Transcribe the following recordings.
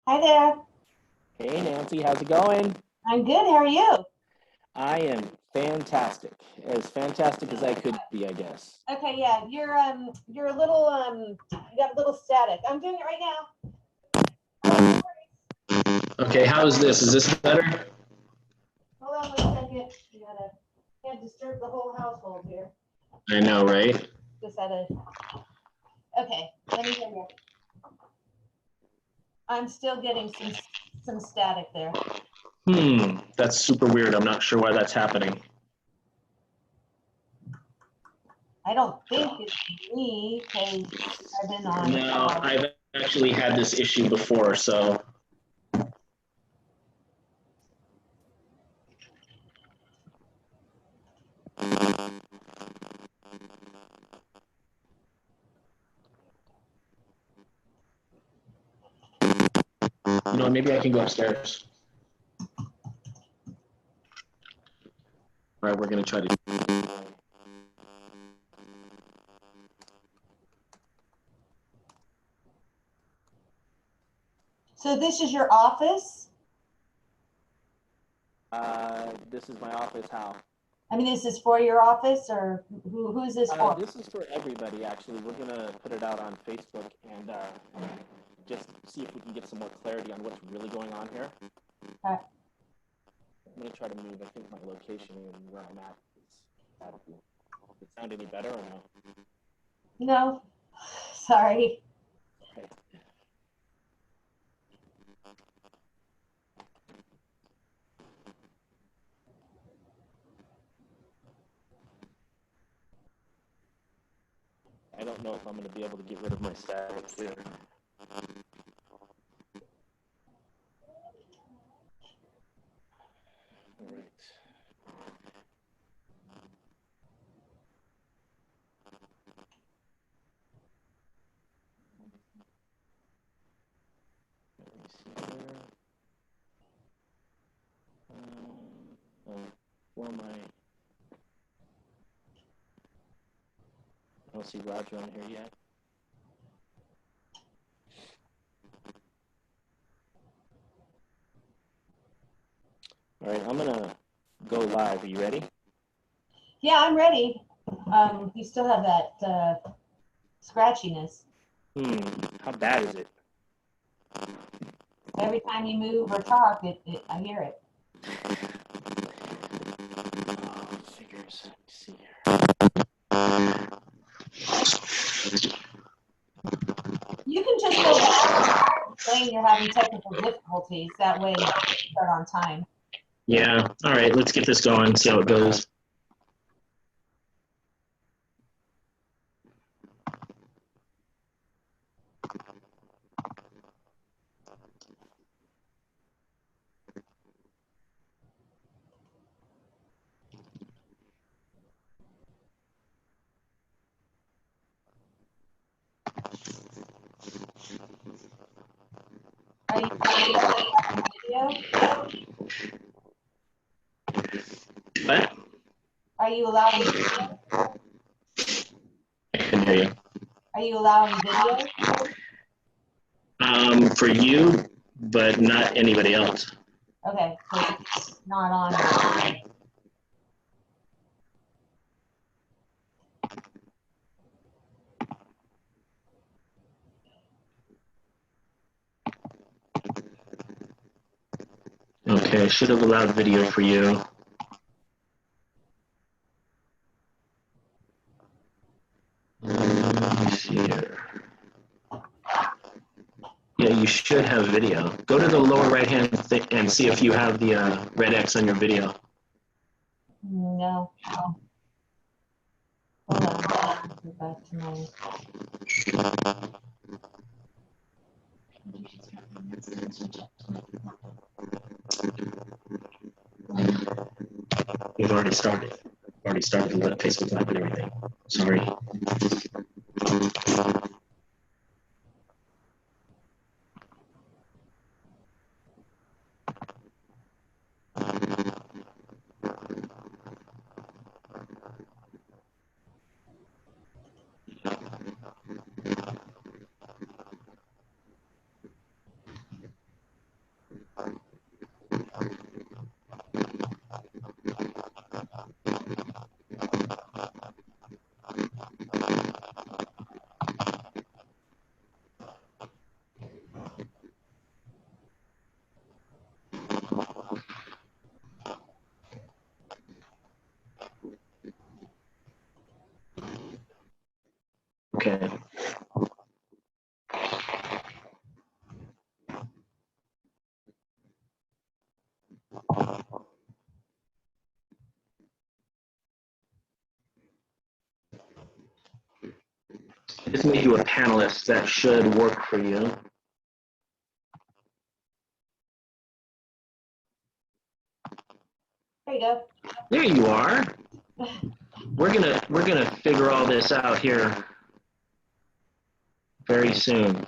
Hi there. Hey Nancy, how's it going? I'm good. How are you? I am fantastic. As fantastic as I could be, I guess. Okay, yeah, you're a little you got a little static. I'm doing it right now. Okay, how is this? Is this better? Hold on 1 second. Can't disturb the whole household here. I know, right? Just had a okay. Let me hear you. I'm still getting some static there. That's super weird. I'm not sure why that's happening. I don't think it's me because I've been on. No, I've actually had this issue before, so. You know, maybe I can go upstairs. All right, we're going to try to. So this is your office? This is my office. How? I mean, is this for your office or who's this for? This is for everybody, actually. We're going to put it out on Facebook and just see if we can get some more clarity on what's really going on here. Okay. I'm going to try to move, I think, my location and where I'm at. Does it sound any better or no? No. Sorry. Okay. I don't know if I'm going to be able to get rid of my static here. All right. Let me see here. For my, I don't see Roger on here yet. All right, I'm gonna go live. Are you ready? Yeah, I'm ready. You still have that scratchiness. How bad is it? Every time you move or talk, I hear it. Figures. Let me see here. You can just go back and explain you're having technical difficulties. That way you start on time. Yeah. All right. Let's get this going. See how it goes. Are you video? What? Are you allowing video? I can hear you. Are you allowing video? For you, but not anybody else. Okay, so it's not on. Okay, I should have allowed video for you. Let me see here. Yeah, you should have video. Go to the lower right hand and see if you have the red X on your video. No. Hold on. Go back to my. You've already started. Already started the Facebook Live and everything. Sorry. just made you a panelist. That should work for you. There you go. There you are. We're gonna figure all this out here very soon.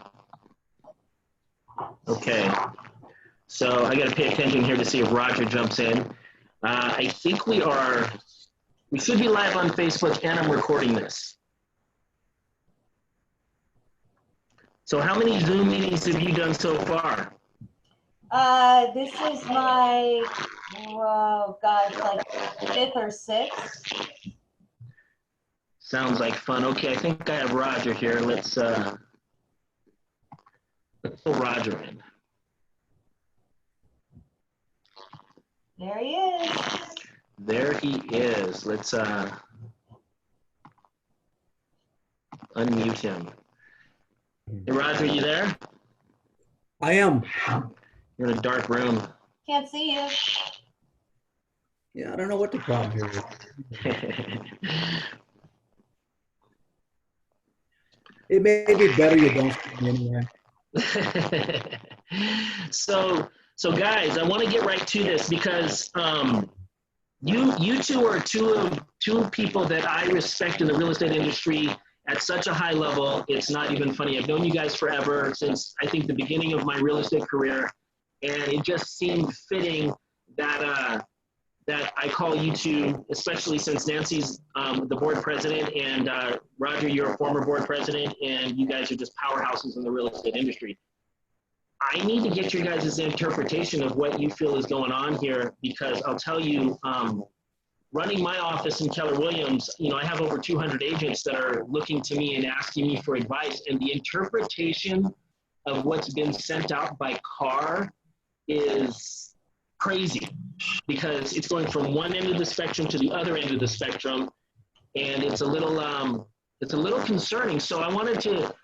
Okay. So I got to pay attention here to see if Roger jumps in. I think we should be live on Facebook, and I'm recording this. So how many Zoom meetings have you done so far? This is my, oh God, like 5th or 6th. Sounds like fun. Okay, I think I have Roger here. Let's pull Roger in. There he is. There he is. Let's unmute him. Hey, Roger, you there? I am. You're in a dark room. Can't see you. Yeah, I don't know what the problem here is. It may be better you don't see me anyway. So guys, I want to get right to this because you two are two people that I respect in the real estate industry at such a high level. It's not even funny. I've known you guys forever, since I think the beginning of my real estate career, and it just seemed fitting that that I call you two, especially since Nancy's the board president, and Roger, you're a former board president, and you guys are just powerhouses in the real estate industry. I need to get your guys' interpretation of what you feel is going on here, because I'll tell you, running my office in Keller Williams, you know, I have over 200 agents that are looking to me and asking me for advice, and the interpretation of what's been sent out by CAR is crazy, because it's going from one end of the spectrum to the other end of the spectrum, and it's a little concerning. So I wanted to,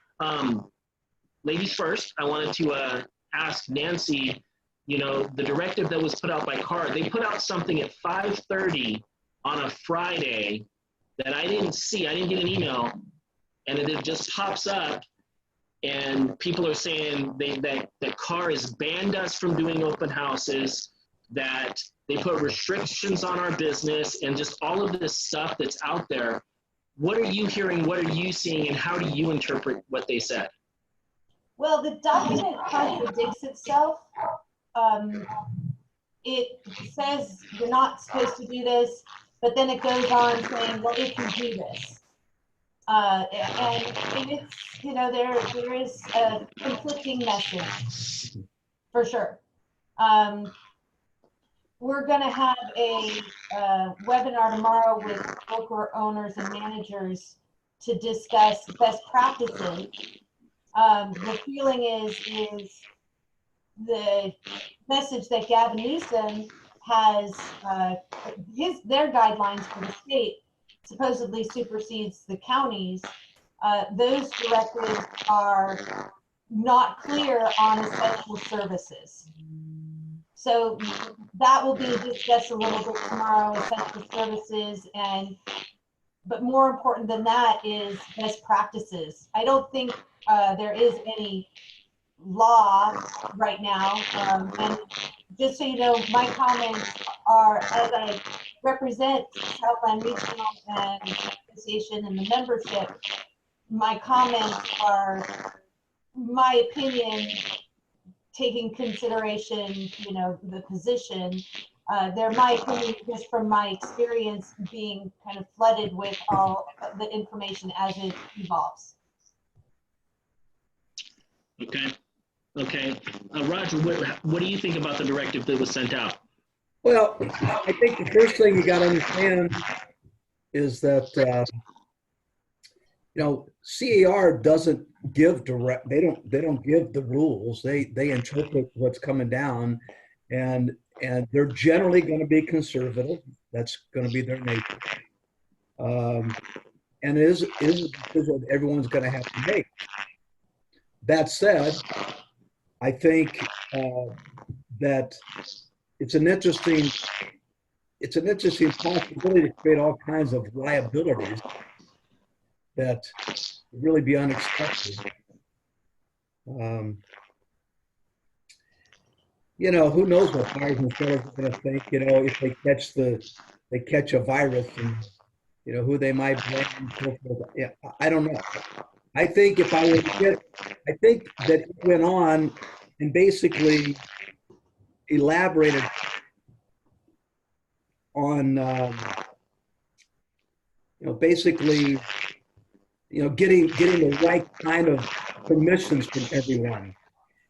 ladies first, I wanted to ask Nancy, you know, the directive that was put out by CAR, they put out something at 5:30 on a Friday that I didn't see. I didn't get an email, and it just pops up, and people are saying that CAR has banned us from doing open houses, that they put restrictions on our business, and just all of this stuff that's out there. What are you hearing? What are you seeing? And how do you interpret what they said? Well, the document contradicts itself. It says you're not supposed to do this, but then it goes on saying, well, if you do this. And it's, you know, there is a conflicting message, for sure. We're going to have a webinar tomorrow with broker owners and managers to discuss best practices. The feeling is the message that Gavin Newsom has, their guidelines for the state supposedly supersedes the counties. Those directives are not clear on essential services. So that will be discussed a little bit tomorrow, essential services, but more important than that is best practices. I don't think there is any law right now. And just so you know, my comments are, as I represent Southland Regional and Association and the membership, my comments are my opinion, taking consideration, you know, the position. They're my opinion just from my experience being kind of flooded with all the information as it evolves. Okay. Roger, what do you think about the directive that was sent out? Well, I think the first thing you got to understand is that, you know, CAR doesn't give direct, they don't give the rules. They interpret what's coming down, and they're generally going to be conservative. That's going to be their nature. And it is a decision everyone's going to have to make. That said, I think that it's an interesting possibility to create all kinds of liabilities that really be unexpected. You know, who knows what buyers and sellers are going to think, you know, if they catch a virus and, you know, who they might blame and so forth. Yeah, I don't know. I think if I were to get, I think that it went on and basically elaborated on, you know, basically, you know, getting the right kind of permissions from everyone.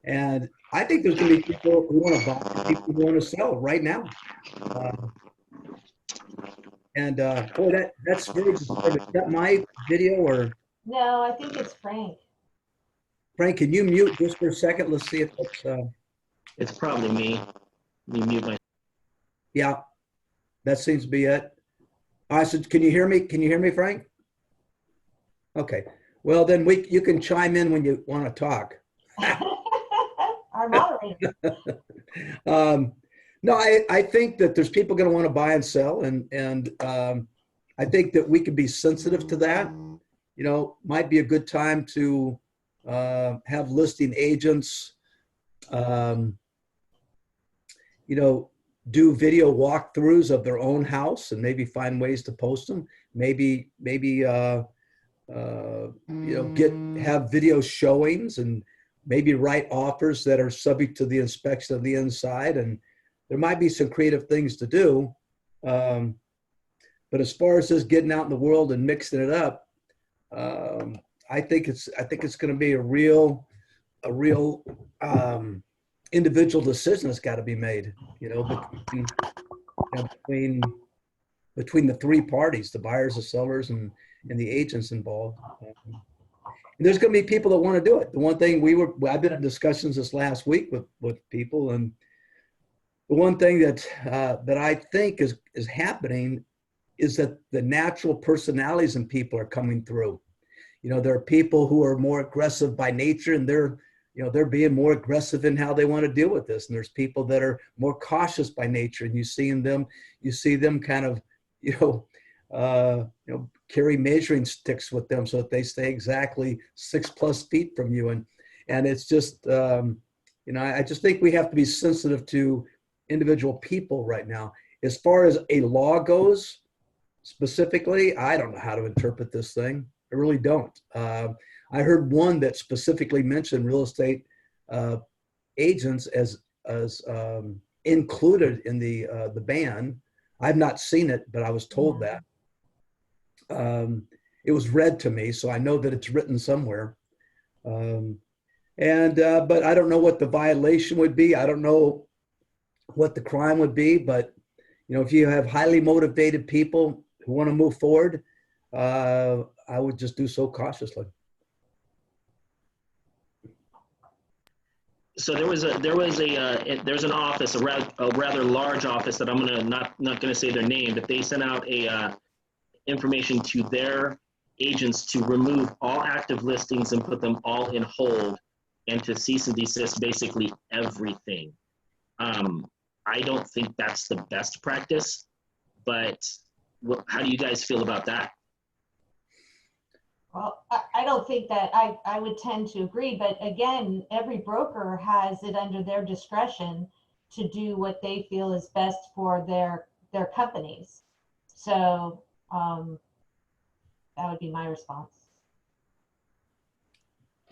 And I think there's going to be people who want to buy, people who want to sell right now. Um, and boy, that's very disturbing. Is that my video or No, I think it's Frank. Frank? Can you mute just for a second? Let's see if it's. It's probably me. Let me mute my. Yeah, that seems to be it. All right, so can you hear me? Can you hear me, Frank? Okay. Well, then you can chime in when you want to talk. Our moderator. No, I think that there's people going to want to buy and sell, and I think that we can be sensitive to that. You know, might be a good time to have listing agents, you know, do video walkthroughs of their own house and maybe find ways to post them. Maybe you know, have video showings and maybe write offers that are subject to the inspection of the inside. And there might be some creative things to do. But as far as just getting out in the world and mixing it up, I think it's going to be a real individual decision that's got to be made, you know, between the three parties, the buyers, the sellers, and the agents involved. And there's going to be people that want to do it. The one thing I've been in discussions this last week with people, and the one thing that I think is happening is that the natural personalities in people are coming through. You know, there are people who are more aggressive by nature, and they're being more aggressive in how they want to deal with this. And there's people that are more cautious by nature, and you see them kind of, carry measuring sticks with them so that they stay exactly 6+ feet from you. And it's just, I just think we have to be sensitive to individual people right now. As far as a law goes, specifically, I don't know how to interpret this thing. I really don't. I heard one that specifically mentioned real estate agents as included in the ban. I've not seen it, but I was told that. It was read to me, so I know that it's written somewhere. But I don't know what the violation would be. I don't know what the crime would be. But if you have highly motivated people who want to move forward, I would just do so cautiously. So there's an office, a rather large office that I'm not gonna say their name, but they sent out information to their agents to remove all active listings and put them all in hold, and to cease and desist basically everything. I don't think that's the best practice, but how do you guys feel about that? Well, I don't think that I would tend to agree, but again, every broker has it under their discretion to do what they feel is best for their companies. So that would be my response.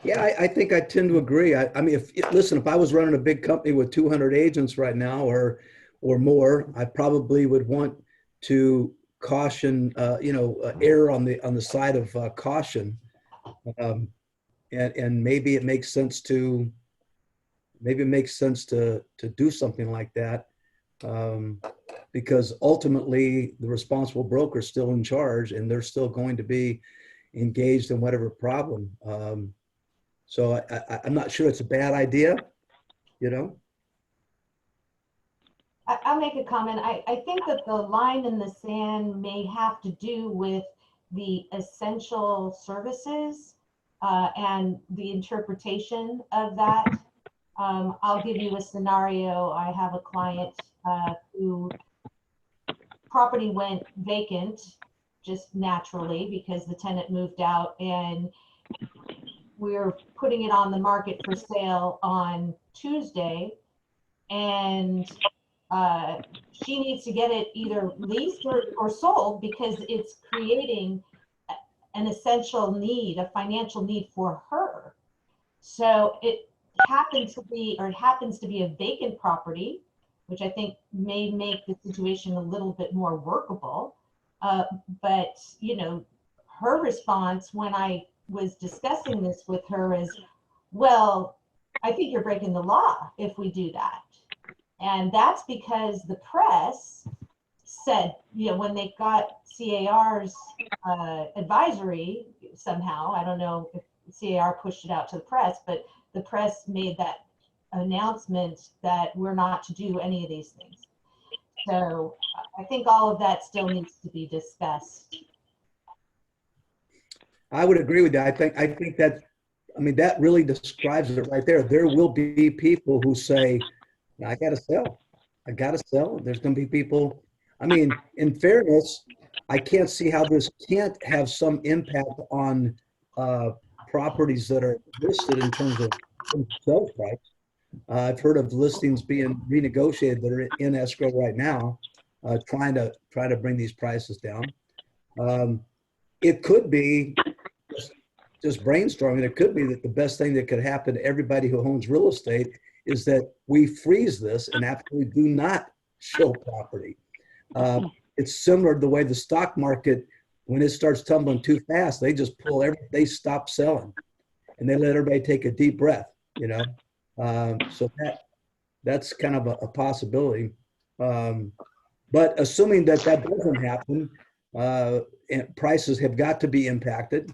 Yeah, I think I tend to agree. I mean, if I was running a big company with 200 agents right now or more, I probably would want to caution, err on the side of caution, and maybe it makes sense to do something like that, because ultimately the responsible broker is still in charge, and they're still going to be engaged in whatever problem. So I'm not sure it's a bad idea, I'll make a comment. I think that the line in the sand may have to do with the essential services and the interpretation of that. I'll give you a scenario. I have a client who property went vacant just naturally because the tenant moved out, and we're putting it on the market for sale on Tuesday, and she needs to get it either leased or sold because it's creating an essential need, a financial need for her. So it happens to be a vacant property, which I think may make the situation a little bit more workable. But, you know, her response when I was discussing this with her is, well, I think you're breaking the law if we do that. And that's because the press said, you know, when they got CAR's advisory somehow, I don't know if CAR pushed it out to the press, but the press made that announcement that we're not to do any of these things. So I think all of that still needs to be discussed. I would agree with that. I think that, I mean, that really describes it right there. There will be people who say, I got to sell. I got to sell. There's going to be people. I mean, in fairness, I can't see how this can't have some impact on properties that are listed in terms of sales price. I've heard of listings being renegotiated that are in escrow right now, trying to bring these prices down. It could be just brainstorming. It could be that the best thing that could happen to everybody who owns real estate is that we freeze this and absolutely do not show property. It's similar to the way the stock market, when it starts tumbling too fast, they just they stop selling and they let everybody take a deep breath, you know? So that's kind of a possibility. But assuming that that doesn't happen, and prices have got to be impacted.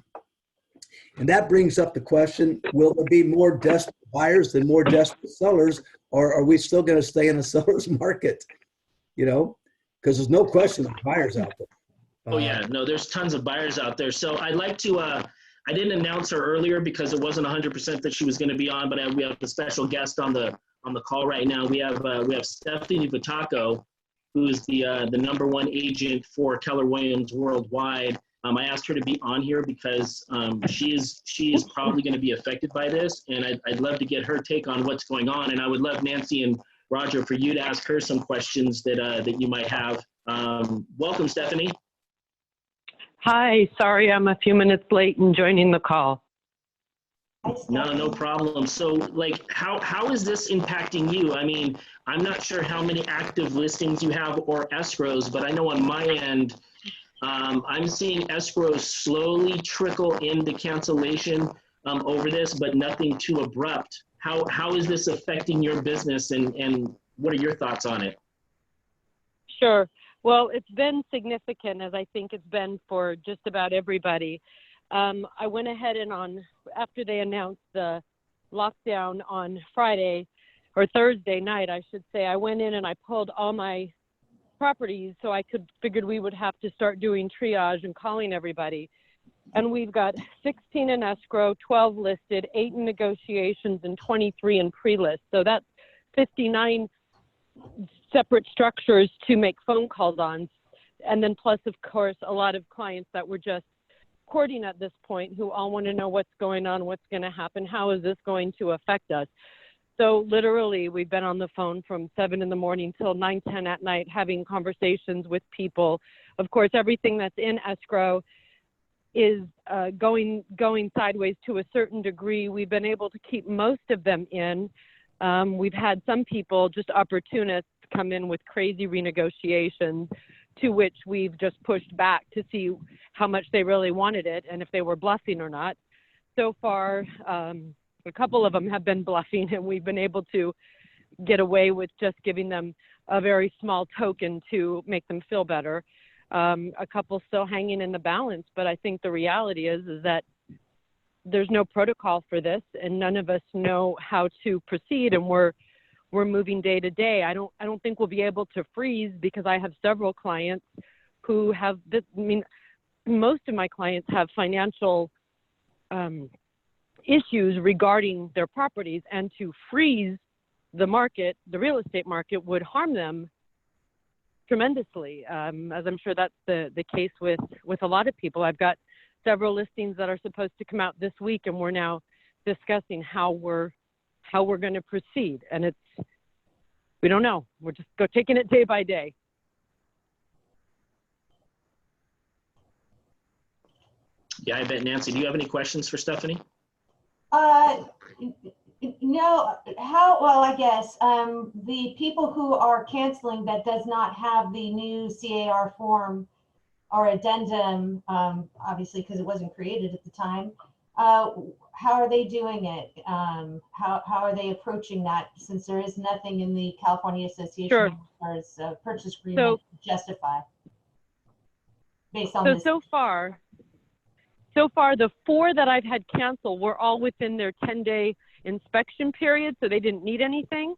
And that brings up the question, will there be more desperate buyers than more desperate sellers, or are we still going to stay in a seller's market? You know, because there's no question of buyers out there. Oh yeah, no, there's tons of buyers out there. So I'd like to, I didn't announce her earlier because it wasn't 100% that she was going to be on, but we have a special guest on the call right now. We have Stephanie Vitacco, who is the #1 agent for Keller Williams worldwide. I asked her to be on here because she is probably going to be affected by this, and I'd love to get her take on what's going on. And I would love Nancy and Roger for you to ask her some questions that you might have. Welcome, Stephanie. Hi, sorry I'm a few minutes late in joining the call. No problem. So like, how is this impacting you? I mean, I'm not sure how many active listings you have or escrows, but I know on my end, I'm seeing escrows slowly trickle into cancellation over this, but nothing too abrupt. How is this affecting your business, and what are your thoughts on it? Sure. Well, it's been significant, as I think it's been for just about everybody. I went ahead and after they announced the lockdown on Friday, or Thursday night, I should say, I went in and I pulled all my properties so I figured we would have to start doing triage and calling everybody. And we've got 16 in escrow, 12 listed, 8 in negotiations, and 23 in pre-list. So that's 59 separate structures to make phone calls on. And then plus, of course, a lot of clients that were just courting at this point who all want to know what's going on, what's going to happen, how is this going to affect us. So literally, we've been on the phone from 7 in the morning till 9, 10 at night, having conversations with people. Of course, everything that's in escrow is going sideways to a certain degree. We've been able to keep most of them in. We've had some people, just opportunists, come in with crazy renegotiations, to which we've just pushed back to see how much they really wanted it and if they were bluffing or not. So far, a couple of them have been bluffing, and we've been able to get away with just giving them a very small token to make them feel better. A couple still hanging in the balance, but I think the reality is that there's no protocol for this, and none of us know how to proceed, and we're moving day to day. I don't think we'll be able to freeze, because I have several clients who have this. I mean, most of my clients have financial issues regarding their properties, and to freeze the market, the real estate market, would harm them tremendously, as I'm sure that's the case with a lot of people. I've got several listings that are supposed to come out this week, and we're now discussing how we're going to proceed. And we don't know. We're just taking it day by day. Yeah, I bet. Nancy, do you have any questions for Stephanie? No, well, I guess, the people who are canceling that does not have the new CAR form or addendum, obviously because it wasn't created at the time, how are they doing it? How are they approaching that, since there is nothing in the California Association Sure. as far as purchase agreement to justify based on this? So far, the 4 that I've had cancel were all within their 10-day inspection period, so they didn't need anything.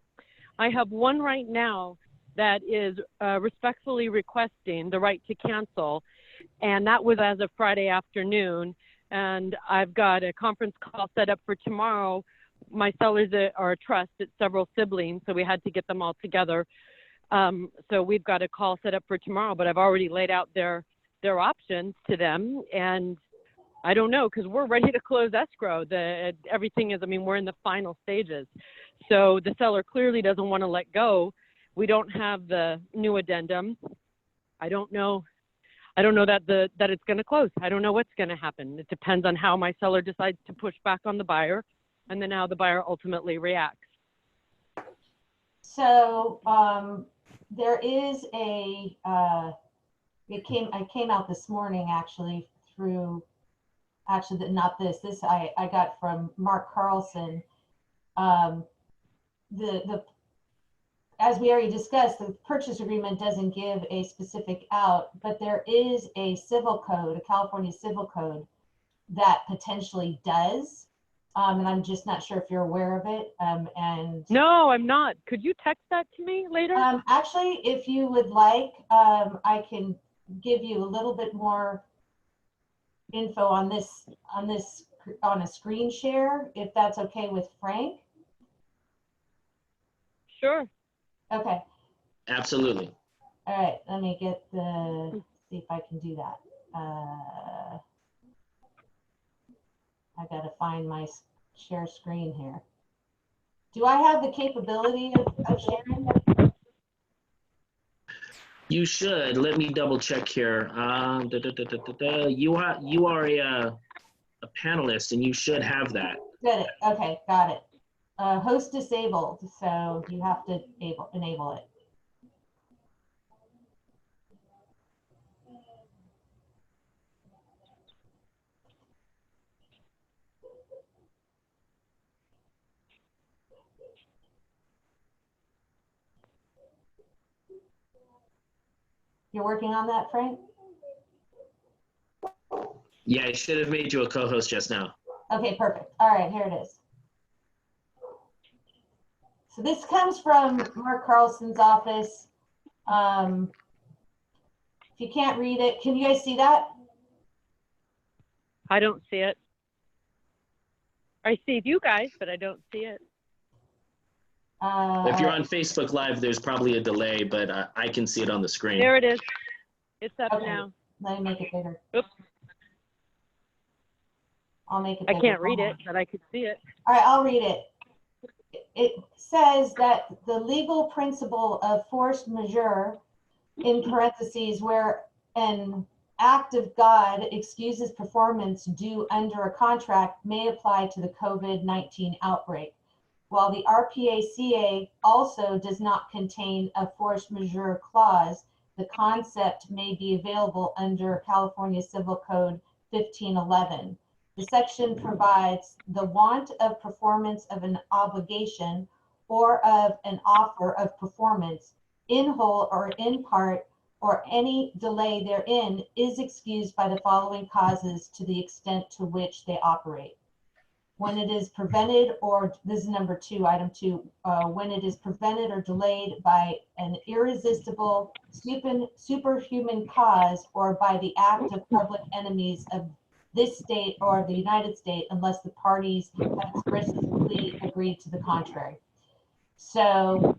I have one right now that is respectfully requesting the right to cancel, and that was as of Friday afternoon. And I've got a conference call set up for tomorrow. My sellers are a trust, it's several siblings, so we had to get them all together. So we've got a call set up for tomorrow, but I've already laid out their options to them. And I don't know, because we're ready to close escrow. Everything is, we're in the final stages. So the seller clearly doesn't want to let go. We don't have the new addendum. I don't know that it's going to close. I don't know what's going to happen. It depends on how my seller decides to push back on the buyer, and then how the buyer ultimately reacts. So there is I came out this morning actually through, not this I got from Mark Carlson. As we already discussed, the purchase agreement doesn't give a specific out, but there is a civil code, a California civil code, that potentially does. And I'm just not sure if you're aware of it. No, I'm not. Could you text that to me later? Actually, if you would like, I can give you a little bit more info on a screen share, if that's okay with Frank. Sure. Okay. Absolutely. All right, let me see if I can do that. I gotta find my share screen here. Do I have the capability of sharing? You should. Let me double check here. You are a panelist, and you should have that. Good. Okay, got it. Host disabled, so you have to enable it. You're working on that, Frank? Yeah, I should have made you a co-host just now. Okay, perfect. All right, here it is. So this comes from Mark Carlson's office. If you can't read it, can you guys see that? I don't see it. I see you guys, but I don't see it. If you're on Facebook Live, there's probably a delay, but I can see it on the screen. There it is. It's up okay. now. Let me make it bigger. Oops. I'll make it I bigger. can't read it, but I could see it. All right, I'll read it. It says that the legal principle of force majeure, in parentheses, where an act of God excuses performance due under a contract, may apply to the COVID-19 outbreak. While the RPACA also does not contain a force majeure clause, the concept may be available under California Civil Code 1511. The section provides the want of performance of an obligation or of an offer of performance in whole or in part, or any delay therein is excused by the following causes to the extent to which they operate. When it is prevented, or this is number 2, item 2, when it is prevented or delayed by an irresistible, superhuman cause, or by the act of public enemies of this state or the United States, unless the parties have expressly agreed to the contrary. So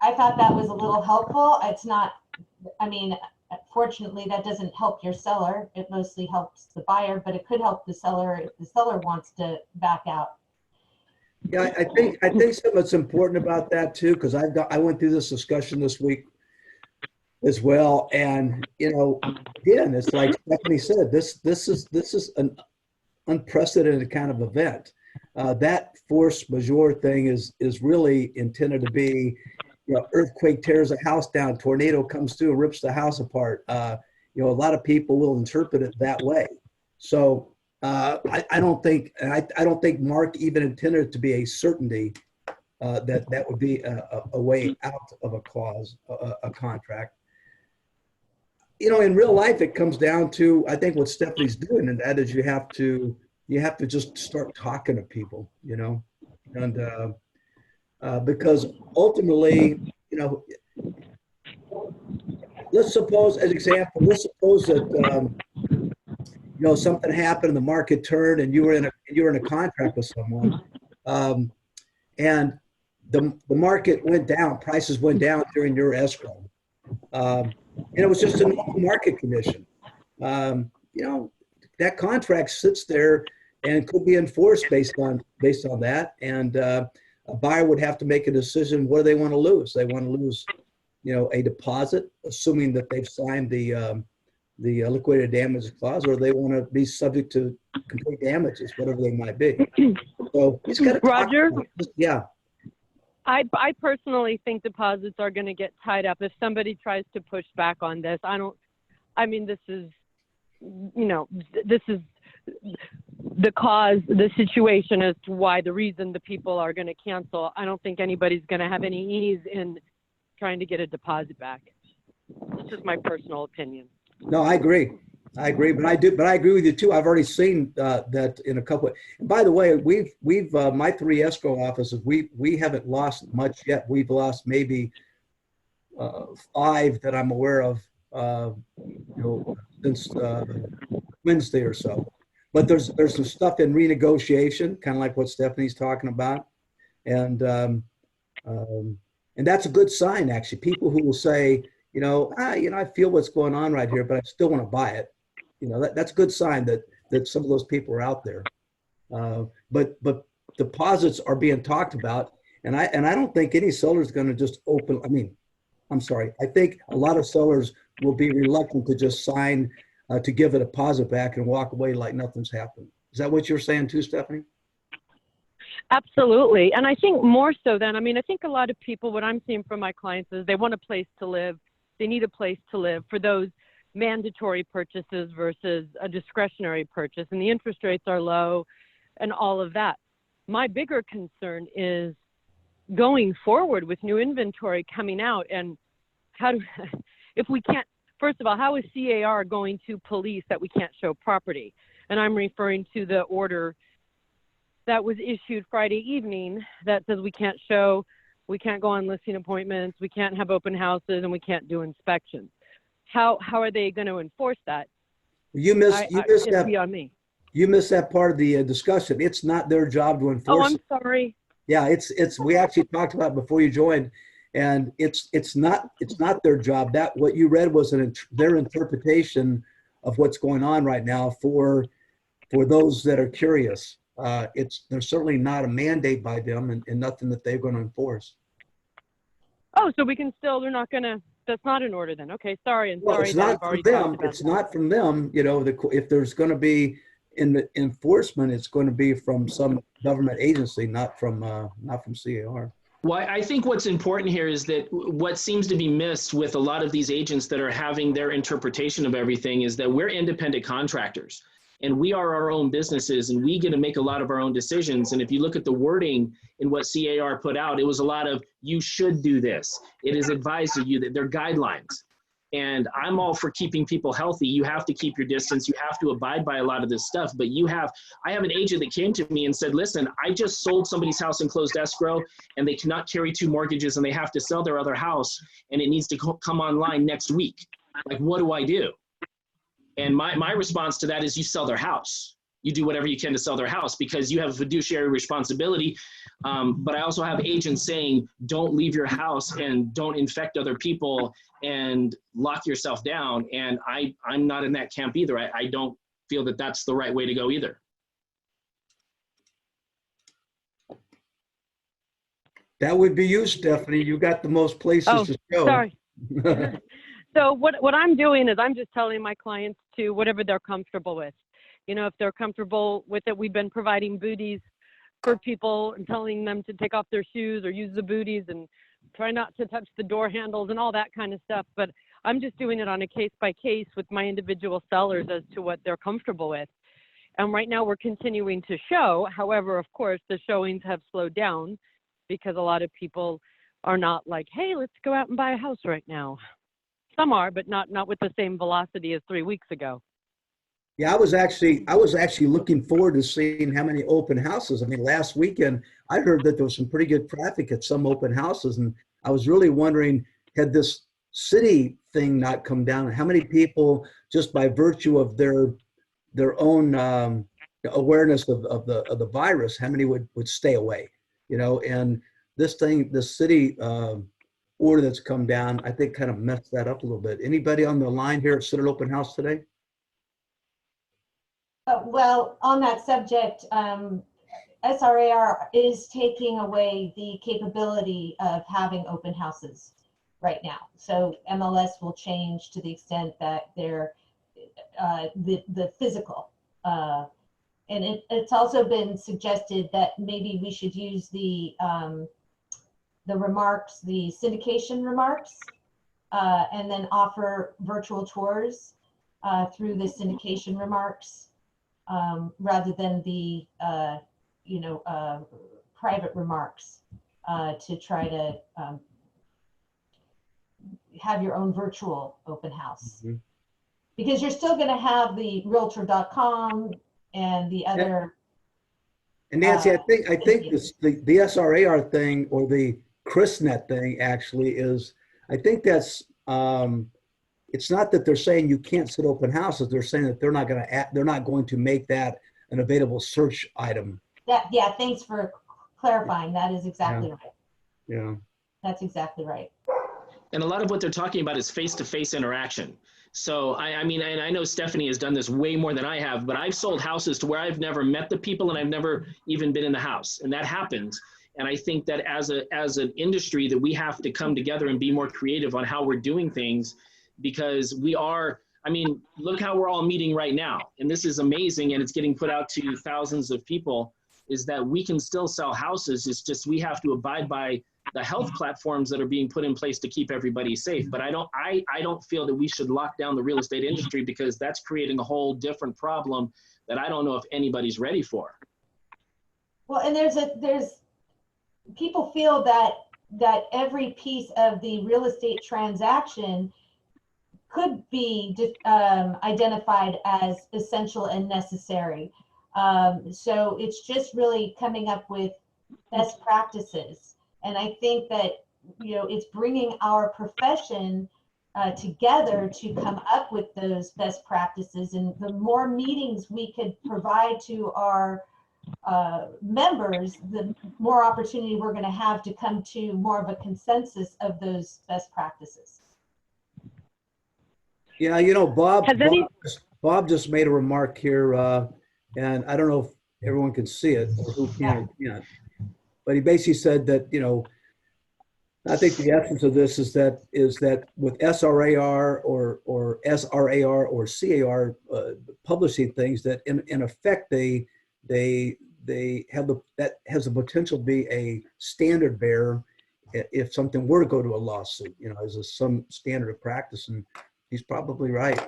I thought that was a little helpful. It's not, fortunately, that doesn't help your seller. It mostly helps the buyer, but it could help the seller if the seller wants to back out. Yeah, I think something that's important about that too, because I went through this discussion this week as well, and again, it's like Stephanie said, this is an unprecedented kind of event. That force majeure thing is really intended to be, earthquake tears a house down, tornado comes through and rips the house apart. A lot of people will interpret it that way. So I don't think Mark even intended it to be a certainty that would be a way out of a clause, a contract. In real life, it comes down to, I think, what Stephanie's doing, and that is you have to just start talking to people, and because ultimately, let's suppose, as example, that something happened, the market turned, and you were in a contract with someone, and the market went down, prices went down during your escrow. And it was just a normal market condition. That contract sits there and could be enforced based on that. And a buyer would have to make a decision. What do they want to lose? They want to lose, a deposit, assuming that they've signed the liquidated damages clause, or they want to be subject to complete damages, whatever they might be. So he's got to Roger. Yeah. I personally think deposits are going to get tied up if somebody tries to push back on this. This is the cause, the situation as to why, the reason the people are going to cancel. I don't think anybody's going to have any ease in trying to get a deposit back. That's just my personal opinion. No, I agree, but I agree with you too. I've already seen that in a couple. And by the way, we've my 3 escrow offices. We haven't lost much yet. We've lost maybe 5 that I'm aware of, since Wednesday or so. But there's some stuff in renegotiation, kind of like what Stephanie's talking about, and that's a good sign, actually. People who will say, I feel what's going on right here, but I still want to buy it. That's a good sign that some of those people are out there. But deposits are being talked about, and I don't think any seller is going to just open. I think a lot of sellers will be reluctant to just sign to give a deposit back and walk away like nothing's happened. Is that what you're saying too, Stephanie? Absolutely. And I think more so than, I think a lot of people, what I'm seeing from my clients is they want a place to live. They need a place to live for those mandatory purchases versus a discretionary purchase. And the interest rates are low and all of that. My bigger concern is going forward with new inventory coming out, and if we can't, first of all, how is SRAR going to police that we can't show property? And I'm referring to the order that was issued Friday evening that says we can't go on listing appointments, we can't have open houses, and we can't do inspections. How are they going to enforce that? You missed that. Beyond me. You missed that part of the discussion. It's not their job to enforce. Oh, I'm sorry. Yeah, it's. We actually talked about it before you joined, and it's not their job. That what you read was their interpretation of what's going on right now for those that are curious. There's certainly not a mandate by them, and nothing that they're going to enforce. Oh, so we can still, that's not an order then. Okay, sorry. And sorry. It's not from them. It's not from them. If there's going to be enforcement, it's going to be from some government agency, not from SRAR. Well, I think what's important here is that what seems to be missed with a lot of these agents that are having their interpretation of everything is that we're independent contractors. And we are our own businesses, and we get to make a lot of our own decisions. And if you look at the wording in what SRAR put out, it was a lot of, you should do this. It is advised of you that they're guidelines. And I'm all for keeping people healthy. You have to keep your distance. You have to abide by a lot of this stuff. But I have an agent that came to me and said, listen, I just sold somebody's house and closed escrow, and they cannot carry 2 mortgages, and they have to sell their other house, and it needs to come online next week. Like, what do I do? And my response to that is, you sell their house. You do whatever you can to sell their house, because you have a fiduciary responsibility. But I also have agents saying, don't leave your house and don't infect other people and lock yourself down. And I'm not in that camp either. I don't feel that that's the right way to go either. That would be you, Stephanie. You got the most places Oh, to show. sorry. So what I'm doing is I'm just telling my clients to whatever they're comfortable with. You know, if they're comfortable with it, we've been providing booties for people and telling them to take off their shoes or use the booties and try not to touch the door handles and all that kind of stuff. But I'm just doing it on a case by case with my individual sellers as to what they're comfortable with. And right now we're continuing to show. However, of course, the showings have slowed down because a lot of people are not like, hey, let's go out and buy a house right now. Some are, but not with the same velocity as 3 weeks ago. Yeah, I was actually looking forward to seeing how many open houses. I mean, last weekend I heard that there was some pretty good traffic at some open houses, and I was really wondering, had this city thing not come down, how many people, just by virtue of their own awareness of the virus, how many would stay away, you know? And this city order that's come down, I think kind of messed that up a little bit. Anybody on the line here at Center Open House today? Well, on that subject, SRAR is taking away the capability of having open houses right now. So MLS will change to the extent that they're the physical. And it's also been suggested that maybe we should use the remarks, the syndication remarks, and then offer virtual tours through the syndication remarks. Rather than the private remarks, to try to have your own virtual open house. Mm-hmm. Because you're still going to have the Realtor.com and the other. And Nancy, I think the SRAR thing, or the ChrisNet thing, actually is, I think that's. It's not that they're saying you can't sit open houses. They're saying that they're not going to make that an available search item. Yeah. Thanks for clarifying. That is exactly right. Yeah. That's exactly right. And a lot of what they're talking about is face-to-face interaction. So I mean, and I know Stephanie has done this way more than I have, but I've sold houses to where I've never met the people and I've never even been in the house, and that happens. And I think that as an industry that we have to come together and be more creative on how we're doing things. Because we are, I mean, look how we're all meeting right now. And this is amazing, and it's getting put out to thousands of people, is that we can still sell houses. It's just we have to abide by the health platforms that are being put in place to keep everybody safe. But I don't feel that we should lock down the real estate industry, because that's creating a whole different problem that I don't know if anybody's ready for. Well, and there's people feel that every piece of the real estate transaction could be identified as essential and necessary. So it's just really coming up with best practices. And I think that, it's bringing our profession together to come up with those best practices. And the more meetings we could provide to our members, the more opportunity we're going to have to come to more of a consensus of those best practices. Yeah, Bob just made a remark here, and I don't know if everyone can see it or who can or can't, but he basically said that, I think the essence of this is that with SRAR or SRAR or CAR publishing things, that in effect they have that has the potential to be a standard bearer if something were to go to a lawsuit, as some standard of practice. And he's probably right.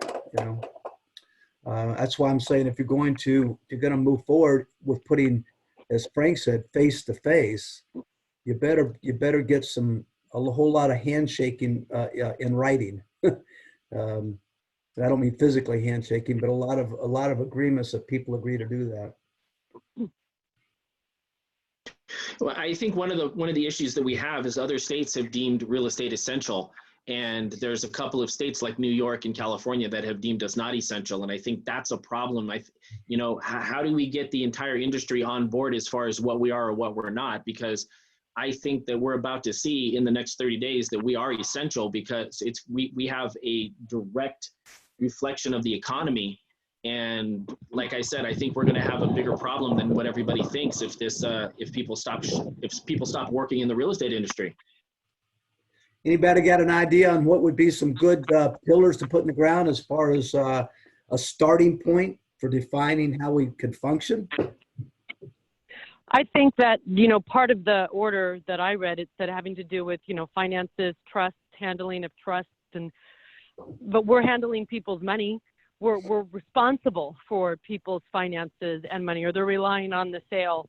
That's why I'm saying, if you're going to move forward with putting, as Frank said, face to face, you better get a whole lot of handshaking in writing. I don't mean physically handshaking, but a lot of agreements that people agree to do that. Well, I think one of the issues that we have is other states have deemed real estate essential. And there's a couple of states like New York and California that have deemed us not essential. And I think that's a problem. How do we get the entire industry on board as far as what we are or what we're not? Because I think that we're about to see in the next 30 days that we are essential, because we have a direct reflection of the economy And like I said, I think we're going to have a bigger problem than what everybody thinks if people stop working in the real estate industry. Anybody got an idea on what would be some good pillars to put in the ground as far as a starting point for defining how we could function? I think that, you know, part of the order that I read, it said having to do with, you know, finances, trust, handling of trust, but we're handling people's money. We're responsible for people's finances and money, or they're relying on the sale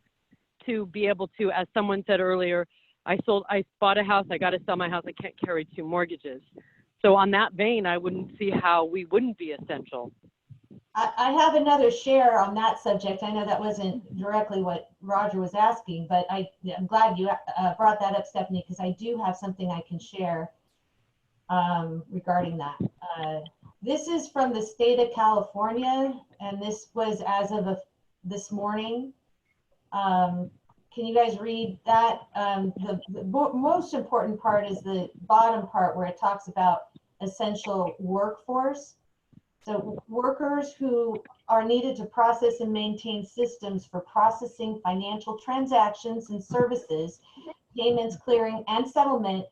to be able to, as someone said earlier, I bought a house, I got to sell my house, I can't carry 2 mortgages. So on that vein, I wouldn't see how we wouldn't be essential. I have another share on that subject. I know that wasn't directly what Roger was asking, but I'm glad you brought that up, Stephanie, because I do have something I can share regarding that. This is from the state of California, and this was as of this morning. Can you guys read that? The most important part is the bottom part where it talks about essential workforce. So workers who are needed to process and maintain systems for processing financial transactions and services, payments, clearing and settlement,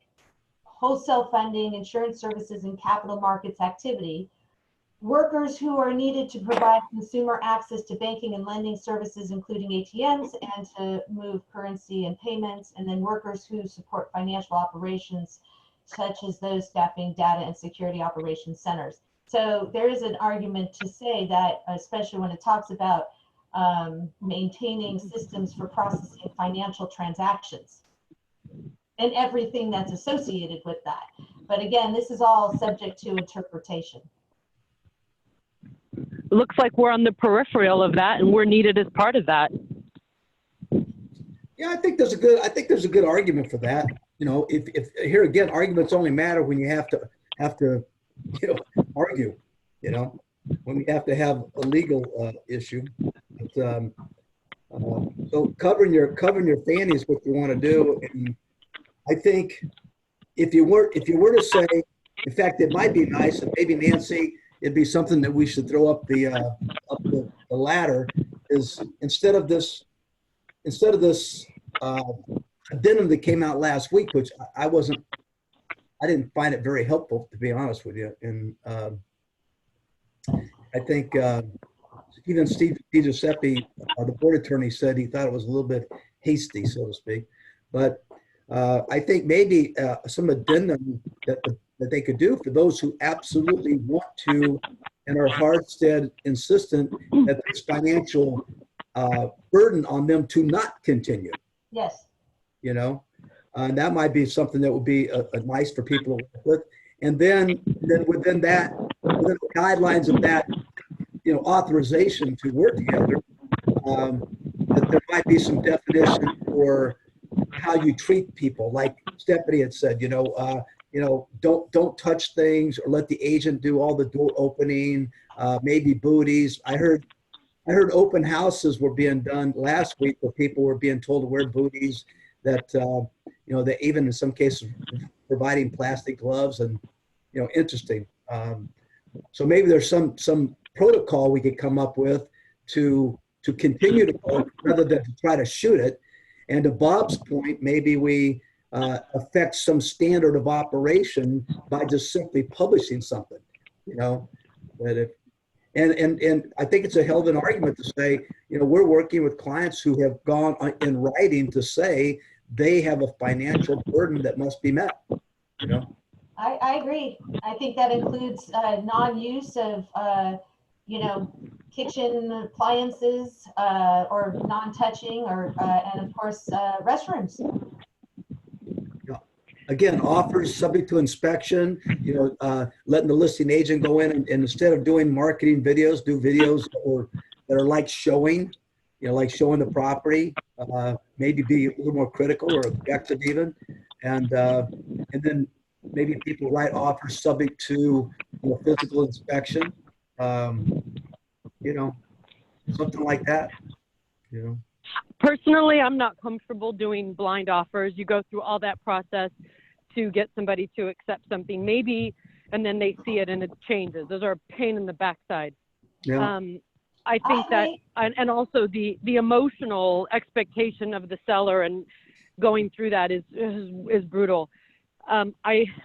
wholesale funding, insurance services, and capital markets activity. Workers who are needed to provide consumer access to banking and lending services, including ATMs, and to move currency and payments. And then workers who support financial operations, such as those staffing data and security operations centers. So there is an argument to say that, especially when it talks about maintaining systems for processing financial transactions and everything that's associated with that. But again, this is all subject to interpretation. Looks like we're on the peripheral of that, and we're needed as part of that. Yeah, I think there's a good argument for that. You know, if here again, arguments only matter when you have to you know, argue, you know, when we have to have a legal issue. But, so covering your fanny is what you want to do. And I think if you were to say, in fact, it might be nice, and maybe Nancy, it'd be something that we should throw up the ladder, is instead of this addendum that came out last week, which I didn't find it very helpful, to be honest with you. And I think even Steve DiGiuseppe, the board attorney, said he thought it was a little bit hasty, so to speak. But I think maybe some addendum that they could do for those who absolutely want to and are hardstead insistent that there's financial burden on them to not continue. Yes. You know? And that might be something that would be nice for people to work with. And then within the guidelines of that, you know, authorization to work together, that there might be some definition for how you treat people. Like Stephanie had said, you know, don't touch things, or let the agent do all the door opening, maybe booties. I heard open houses were being done last week where people were being told to wear booties, that you know, that even in some cases providing plastic gloves, and you know, interesting. So maybe there's some protocol we could come up with to continue to work rather than to try to shoot it. And to Bob's point, maybe we affect some standard of operation by just simply publishing something, you know, that if, and I think it's a hell of an argument to say, you know, we're working with clients who have gone in writing to say they have a financial burden that must be met, you know. I agree. I think that includes non-use of, you know, kitchen appliances or non-touching, or and of course restrooms. Again, offers subject to inspection, you know, letting the listing agent go in and instead of doing marketing videos, do videos that are like showing, you know, like showing the property, maybe be a little more critical or objective even. And then maybe people write offers subject to, you know, physical inspection, you know, something like that, you know. Personally, I'm not comfortable doing blind offers. You go through all that process to get somebody to accept something, maybe, and then they see it and it changes. Those are a pain in the backside. Yeah. I think that, and also the emotional expectation of the seller and going through that is brutal.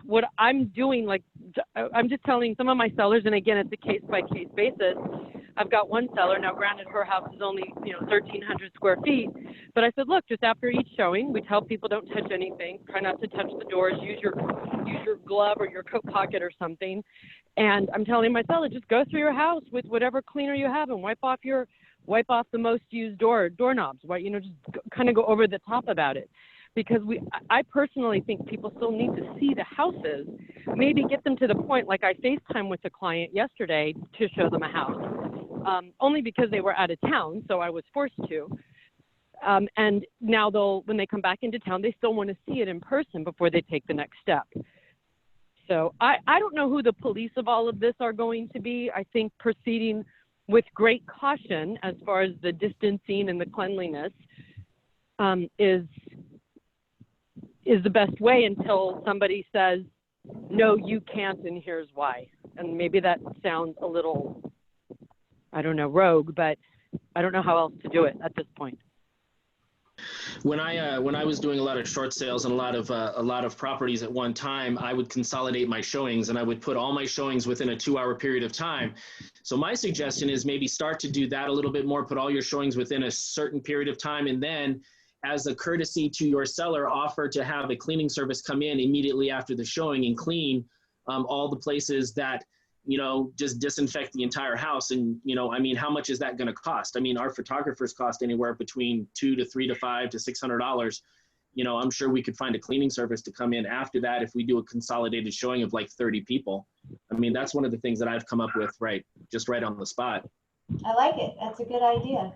What I'm doing, like, I'm just telling some of my sellers, and again, it's a case by case basis. I've got one seller now. Granted, her house is only 1,300 square feet, but I said, look, just after each showing, we tell people don't touch anything, try not to touch the doors, use your glove or your coat pocket or something. And I'm telling my seller, just go through your house with whatever cleaner you have and wipe off the most used doorknobs. Right? Just kind of go over the top about it. Because I personally think people still need to see the houses, maybe get them to the point, like I FaceTime with a client yesterday to show them a house, only because they were out of town, so I was forced to. And now when they come back into town, they still want to see it in person before they take the next step. So I don't know who the police of all of this are going to be. I think proceeding with great caution as far as the distancing and the cleanliness is the best way until somebody says, no, you can't, and here's why. And maybe that sounds a little, I don't know, rogue, but I don't know how else to do it at this point. When I was doing a lot of short sales and a lot of properties at one time, I would consolidate my showings and I would put all my showings within a 2-hour period of time. So my suggestion is maybe start to do that a little bit more, put all your showings within a certain period of time, and then as a courtesy to your seller, offer to have a cleaning service come in immediately after the showing and clean all the places that, just disinfect the entire house. And, how much is that going to cost? Our photographers cost anywhere between $200 to $300 to $500 to $600. I'm sure we could find a cleaning service to come in after that if we do a consolidated showing of like 30 people. That's one of the things that I've come up with right on the spot. I like it. That's a good idea.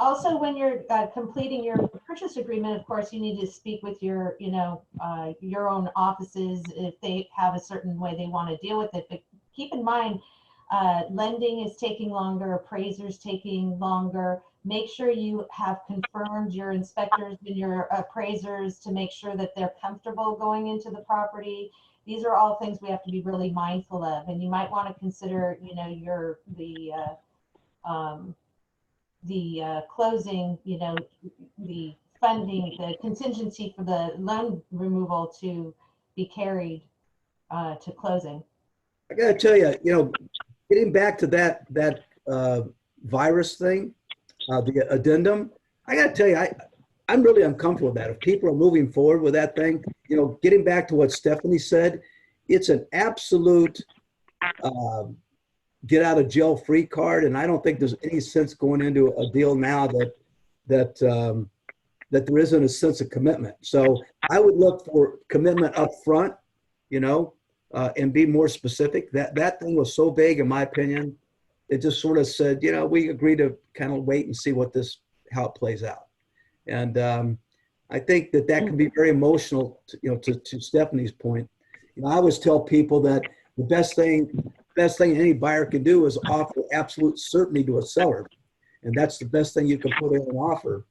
Also, when you're completing your purchase agreement, of course, you need to speak with your own offices if they have a certain way they want to deal with it. But keep in mind, lending is taking longer, appraisers taking longer. Make sure you have confirmed your inspectors and your appraisers to make sure that they're comfortable going into the property. These are all things we have to be really mindful of, and you might want to consider, the closing, the funding, the contingency for the loan removal to be carried to closing. I got to tell you, getting back to that virus thing, the addendum, I got to tell you, I'm really uncomfortable with that. If people are moving forward with that thing, getting back to what Stephanie said, it's an absolute get out of jail free card, and I don't think there's any sense going into a deal now that there isn't a sense of commitment. So I would look for commitment up front, and be more specific. That thing was so vague, in my opinion. It just sort of said, we agree to kind of wait and see how it plays out. And I think that can be very emotional. To Stephanie's point, I always tell people that the best thing any buyer can do is offer absolute certainty to a seller. And that's the best thing you can put in an offer.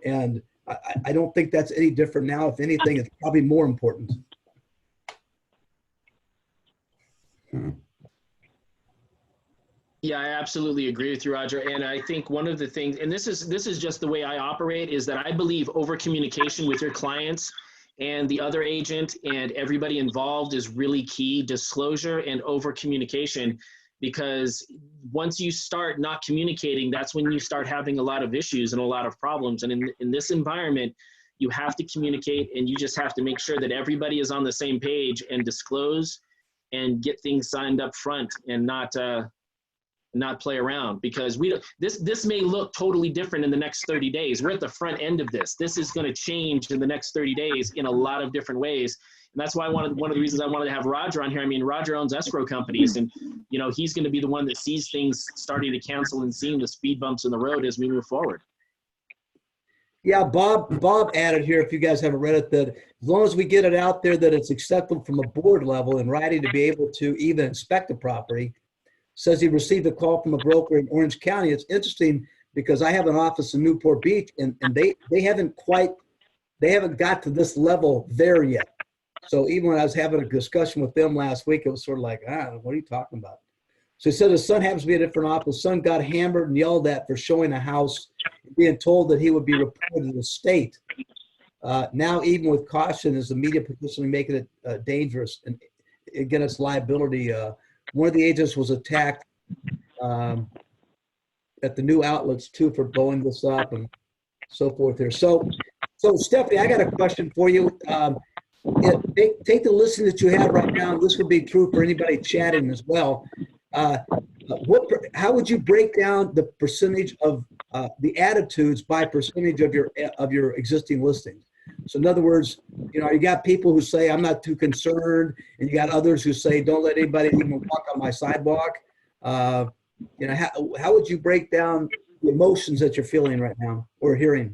And I don't think that's any different now. If anything, it's probably more important. Yeah, I absolutely agree with you, Roger. And I think one of the things, and this is just the way I operate, is that I believe over communication with your clients and the other agent and everybody involved is really key. Disclosure and over communication, because once you start not communicating, that's when you start having a lot of issues and a lot of problems. And in this environment, you have to communicate, and you just have to make sure that everybody is on the same page and disclose and get things signed up front and not play around, because this may look totally different in the next 30 days. We're at the front end of this. This is going to change in the next 30 days in a lot of different ways. And that's why one of the reasons I wanted to have Roger on here. Roger owns escrow companies, and he's going to be the one that sees things starting to cancel and seeing the speed bumps in the road as we move forward. Yeah, Bob added here, if you guys haven't read it, that as long as we get it out there that it's acceptable from a board level in writing to be able to even inspect the property. Says he received a call from a broker in Orange County. It's interesting because I have an office in Newport Beach, and they haven't got to this level there yet. So even when I was having a discussion with them last week, it was sort of like, what are you talking about? So he said his son happens to be at a different office. His son got hammered and yelled at for showing a house, being told that he would be reported to the state. Now, even with caution, is the media potentially making it dangerous and against liability? One of the agents was attacked at the new outlets too for blowing this up and so forth here. So Stephanie, I got a question for you. Take the listen that you have right now. This would be true for anybody chatting as well. How would you break down the percentage of the attitudes by percentage of your existing listings? So in other words, you know, you got people who say, I'm not too concerned, and you got others who say, don't let anybody even walk on my sidewalk. You know, how would you break down the emotions that you're feeling right now or hearing?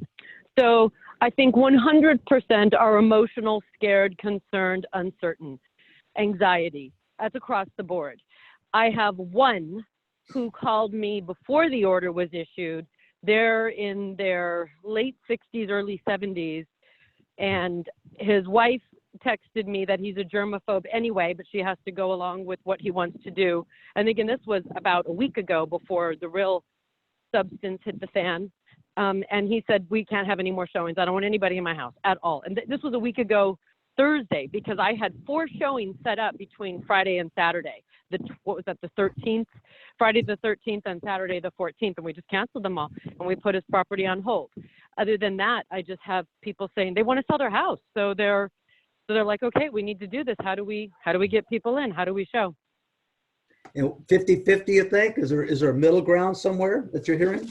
So I think 100% are emotional, scared, concerned, uncertain, anxiety. That's across the board. I have one who called me before the order was issued. They're in their late 60s, early 70s. And his wife texted me that he's a germaphobe anyway, but she has to go along with what he wants to do. And again, this was about a week ago before the real substance hit the fan. And he said, we can't have any more showings. I don't want anybody in my house at all. And this was a week ago Thursday, because I had 4 showings set up between Friday and Saturday. What was that, the 13th? Friday the 13th and Saturday the 14th. And we just canceled them all. And we put his property on hold. Other than that, I just have people saying they want to sell their house. So they're like, okay, we need to do this. How do we get people in? How do we show? You know, 50-50, you think? Is there a middle ground somewhere that you're hearing?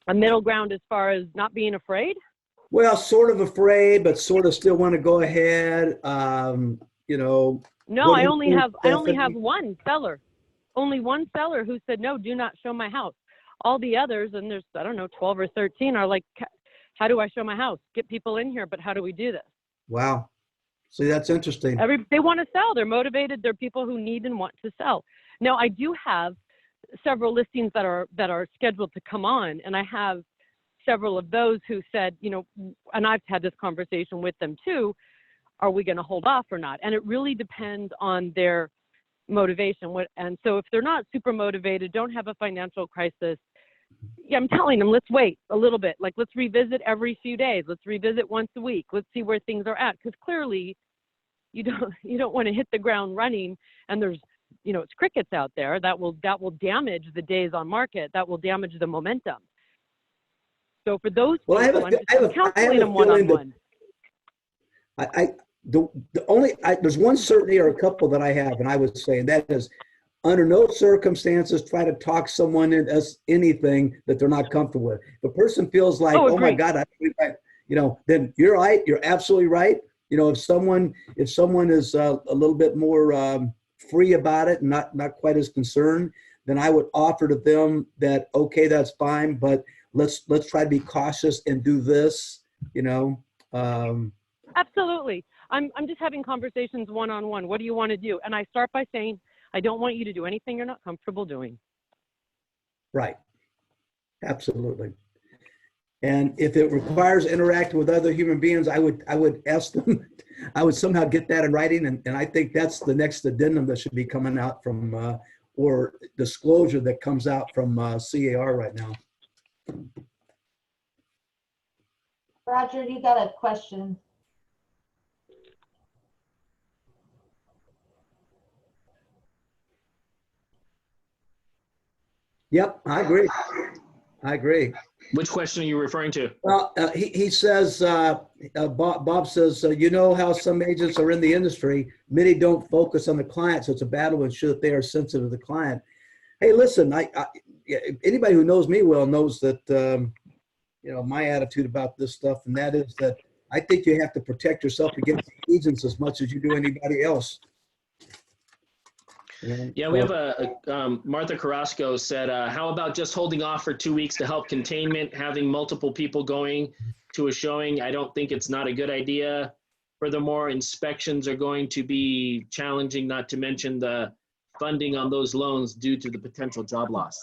A middle ground as far as not being afraid? Well, sort of afraid, but sort of still want to go ahead. You know. No, I only have one seller. Only one seller who said, no, do not show my house. All the others, and there's, I don't know, 12 or 13 are like, how do I show my house? Get people in here, but how do we do this? Wow. See, that's interesting. They want to sell. They're motivated. They're people who need and want to sell. Now, I do have several listings that are scheduled to come on, and I have several of those who said, you know, and I've had this conversation with them too, are we going to hold off or not? And it really depends on their motivation. And so if they're not super motivated, don't have a financial crisis, yeah, I'm telling them, let's wait a little bit. Like, let's revisit every few days. Let's revisit once a week. Let's see where things are at. Because clearly you don't want to hit the ground running and there's, you know, it's crickets out there. That will damage the days on market. That will damage the momentum. So for those people, I'm just counseling them one-on-one. There's one certainty or a couple that I have, and I would say, and that is, under no circumstances try to talk someone into anything that they're not comfortable with. If a person feels like, oh my God, you know, then you're right. You're absolutely right. You know, if someone is a little bit more free about it and not quite as concerned, then I would offer to them that, okay, that's fine, but let's try to be cautious and do this, you know. Absolutely. I'm just having conversations one-on-one. What do you want to do? And I start by saying, I don't want you to do anything you're not comfortable doing. Right. Absolutely. And if it requires interacting with other human beings, I would ask them, I would somehow get that in writing. And I think that's the next addendum that should be coming out from, or disclosure that comes out from CAR right now. Roger, you got a question. Yep, I agree. Which question are you referring to? Well, he says, Bob says, you know how some agents are in the industry, many don't focus on the client, so it's a battle to ensure that they are sensitive to the client. Hey, listen, anybody who knows me well knows that, you know, my attitude about this stuff, and that is that I think you have to protect yourself against agents as much as you do anybody else. Yeah, we have Martha Carrasco said, how about just holding off for 2 weeks to help containment, having multiple people going to a showing? I don't think it's not a good idea. Furthermore, inspections are going to be challenging, not to mention the funding on those loans due to the potential job loss.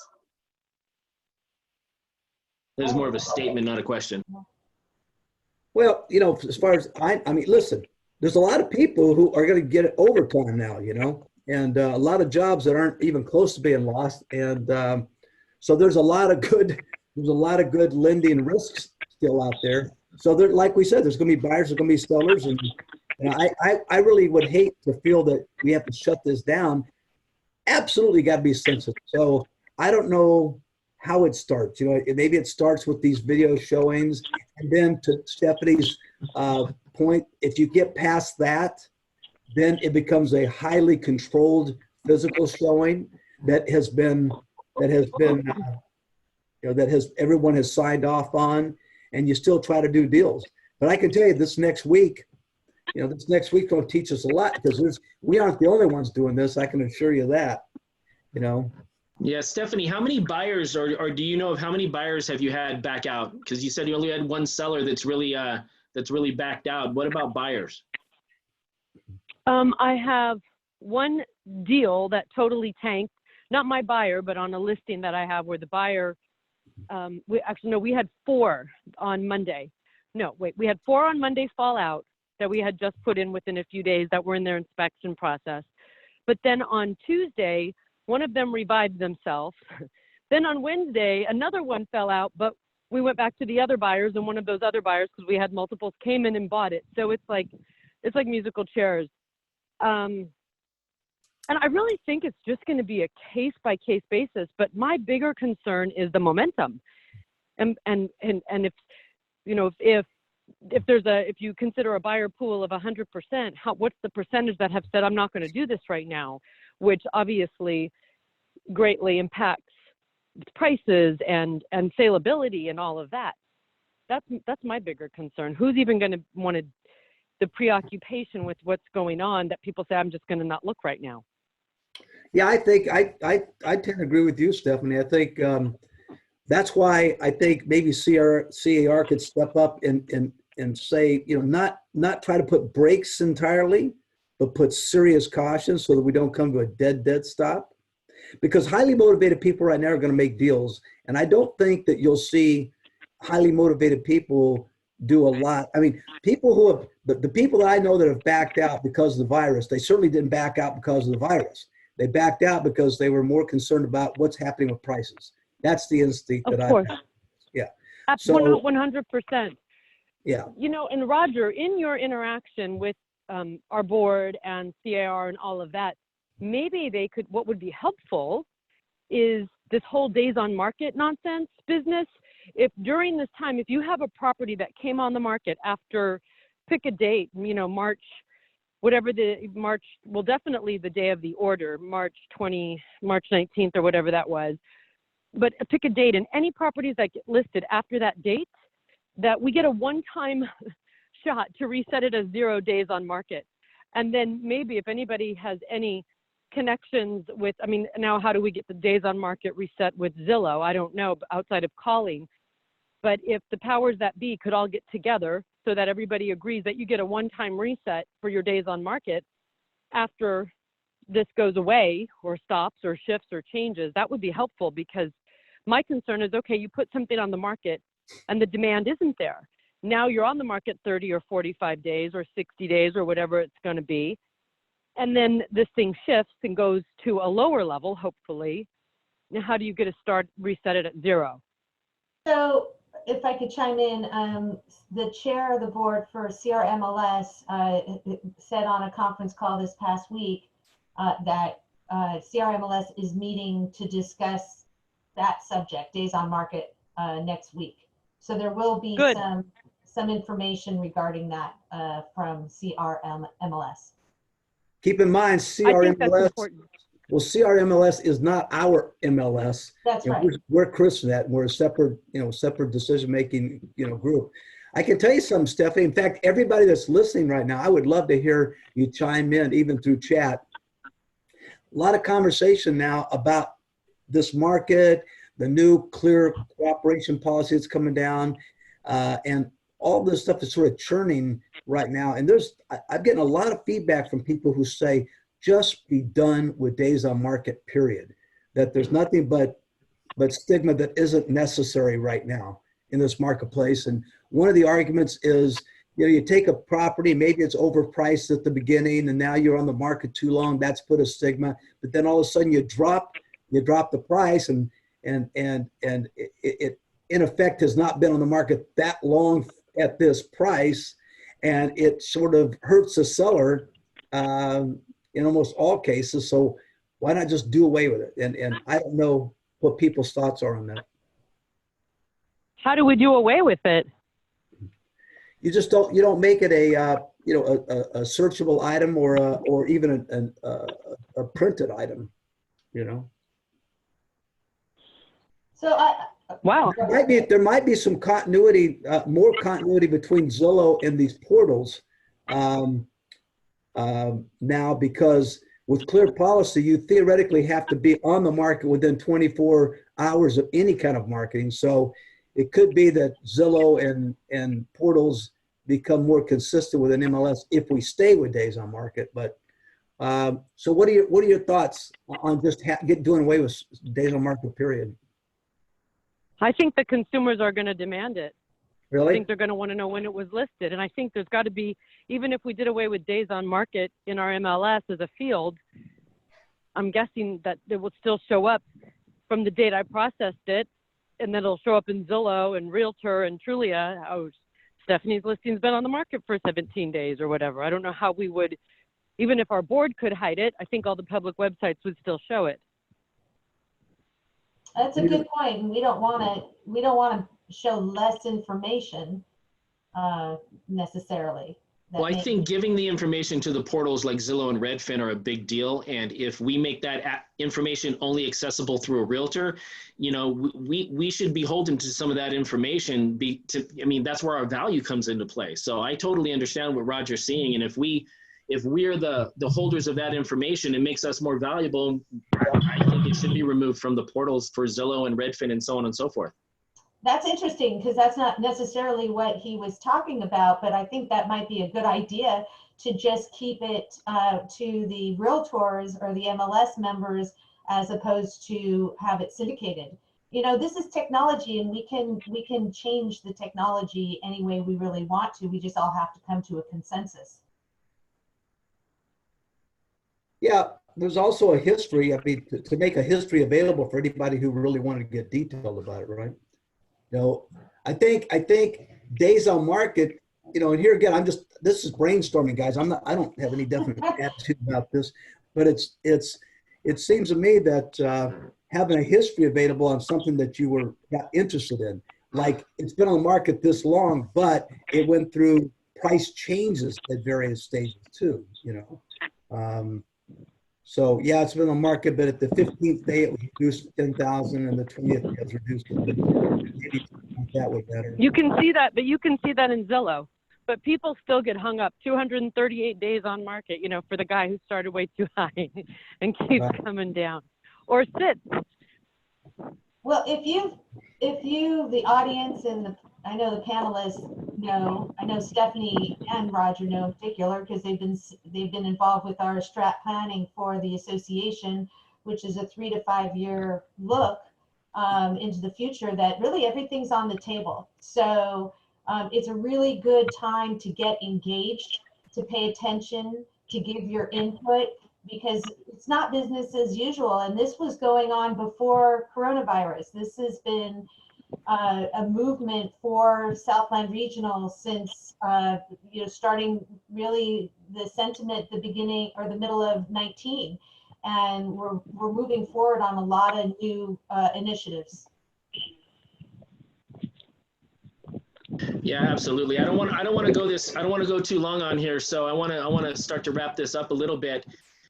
There's more of a statement, not a question. Well, you know, as far as I mean, listen, there's a lot of people who are going to get overtime now, you know. and a lot of jobs that aren't even close to being lost. And so there's a lot of good lending risks still out there. So there, like we said, there's going to be buyers, there's going to be sellers, and I really would hate to feel that we have to shut this down. Absolutely got to be sensitive. So I don't know how it starts. You know, maybe it starts with these video showings, and then to Stephanie's point, if you get past that, then it becomes a highly controlled physical showing that has been everyone has signed off on, and you still try to do deals. But I can tell you this next week, this next week going to teach us a lot, because we aren't the only ones doing this. I can assure you that, Yeah, Stephanie, how many buyers, or do you know of how many buyers have you had back out? Because you said you only had one seller that's really backed out. What about buyers? I have one deal that totally tanked. Not my buyer, but on a listing that I have where the buyer, we had 4 on Monday. We had 4 on Monday fall out that we had just put in within a few days that were in their inspection process. But then on Tuesday, one of them revived themselves. Then on Wednesday, another one fell out, but we went back to the other buyers, and one of those other buyers, because we had multiples, came in and bought it. So it's like musical chairs. And I really think it's just going to be a case-by-case basis. But my bigger concern is the momentum, and if you consider a buyer pool of 100%, what's the percentage that have said I'm not going to do this right now, which obviously greatly impacts prices and saleability and all of that. That's my bigger concern. Who's even going to want the preoccupation with what's going on that people say I'm just going to not look right now? Yeah, I think I tend to agree with you, Stephanie. I think that's why I think maybe CAR could step up and say, not try to put brakes entirely, but put serious caution so that we don't come to a dead stop. Because highly motivated people right now are going to make deals, and I don't think that you'll see highly motivated people do a lot. I mean, people who have the people that I know that have backed out because of the virus, they certainly didn't back out because of the virus. They backed out because they were more concerned about what's happening with prices. That's the instinct that I have. Yeah. So 100%. Yeah. And Roger, in your interaction with our board and CAR and all of that, maybe what would be helpful is this whole days on market nonsense business. If during this time, if you have a property that came on the market after, pick a date, March, definitely the day of the order, March 19th or whatever that was. But pick a date, and any properties that get listed after that date, that we get a one-time shot to reset it as 0 days on market. And then maybe if anybody has any connections with, now how do we get the days on market reset with Zillow? I don't know, outside of calling. But if the powers that be could all get together so that everybody agrees that you get a one-time reset for your days on market after this goes away or stops or shifts or changes, that would be helpful, because my concern is, okay, you put something on the market and the demand isn't there. Now you're on the market 30 or 45 days or 60 days or whatever it's going to be. And then this thing shifts and goes to a lower level, hopefully. Now, how do you get reset it at 0? So if I could chime in, the chair of the board for CRMLS said on a conference call this past week that CRMLS is meeting to discuss that subject, days on market, next week. So there will be some information regarding that from CRMLS. Keep in mind, CRMLS. Well, CRMLS is not our MLS. That's right. We're CRISNet, and we're a separate decision-making, group. I can tell you something, Stephanie. In fact, everybody that's listening right now, I would love to hear you chime in, even through chat. A lot of conversation now about this market, the new clear cooperation policy that's coming down, and all this stuff is sort of churning right now. And I'm getting a lot of feedback from people who say, just be done with days on market, period. That there's nothing but stigma that isn't necessary right now in this marketplace. And one of the arguments is you know, you take a property, maybe it's overpriced at the beginning, and now you're on the market too long. That's put a stigma. But then all of a sudden you drop the price, and it in effect has not been on the market that long at this price, and it sort of hurts the seller in almost all cases. So why not just do away with it? And I don't know what people's thoughts are on that. How do we do away with it? You just don't. You don't make it a a searchable item or even a printed item. You know. So Wow. There might be some continuity, more continuity between Zillow and these portals now, because with clear policy, you theoretically have to be on the market within 24 hours of any kind of marketing. So it could be that Zillow and portals become more consistent with an MLS if we stay with days on market. But so what are your thoughts on just doing away with days on market period? I think the consumers are going to demand it. I Really? think they're going to want to know when it was listed. And I think there's got to be, even if we did away with days on market in our MLS as a field, I'm guessing that it will still show up from the date I processed it, and then it'll show up in Zillow and Realtor and Trulia. Oh, Stephanie's listing's been on the market for 17 days or whatever. I don't know how we would, even if our board could hide it, I think all the public websites would still show it. that's a good point, and we don't want to show less information necessarily. Well, I think giving the information to the portals like Zillow and Redfin are a big deal. And if we make that information only accessible through a realtor, you know, we should be holding to some of that information. I mean, that's where our value comes into play. So I totally understand what Roger's saying. And if we're the holders of that information, it makes us more valuable. I think it should be removed from the portals for Zillow and Redfin and so on and so forth. That's interesting, because that's not necessarily what he was talking about, but I think that might be a good idea to just keep it to the realtors or the MLS members as opposed to have it syndicated. You know, this is technology, and we can change the technology any way we really want to. We just all have to come to a consensus. Yeah, There's also a history. I mean, to make a history available for anybody who really wanted to get detailed about it, right? You know, I think days on market, you know, and here again, this is brainstorming, guys. I don't have any definite attitude about this, but it seems to me that having a history available on something that you got interested in, like it's been on the market this long, but it went through price changes at various stages too, you know. So yeah, it's been on the market, but at the 15th day it was reduced to 10,000, and the 20th it was reduced to 50,000. Maybe that would better. You can see that, but you can see that in Zillow. But people still get hung up 238 days on market, you know, for the guy who started way too high and keeps coming down, or sits. Well, if you, the audience and I know the panelists know, I know Stephanie and Roger know in particular, because they've been involved with our strat planning for the association, which is a 3 to 5 year look into the future, that really everything's on the table. So it's a really good time to get engaged, to pay attention, to give your input, because it's not business as usual. And this was going on before coronavirus. This has been a movement for Southland Regional since, you know, starting really the sentiment the beginning or the middle of 19. And we're moving forward on a lot of new initiatives. Yeah, absolutely. I don't want to go too long on here, so I want to start to wrap this up a little bit.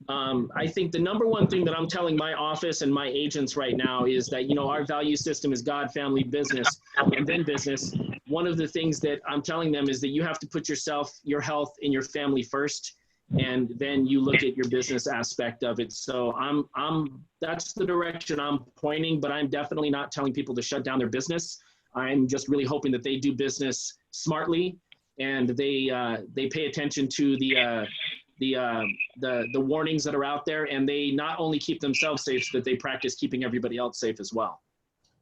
I think the number one thing that I'm telling my office and my agents right now is that, you know, our value system is God, family, business, and then business. One of the things that I'm telling them is that you have to put yourself, your health, and your family first, and then you look at your business aspect of it. So that's the direction I'm pointing, but I'm definitely not telling people to shut down their business. I'm just really hoping that they do business smartly, and they pay attention to the warnings that are out there, and they not only keep themselves safe, so that they practice keeping everybody else safe as well.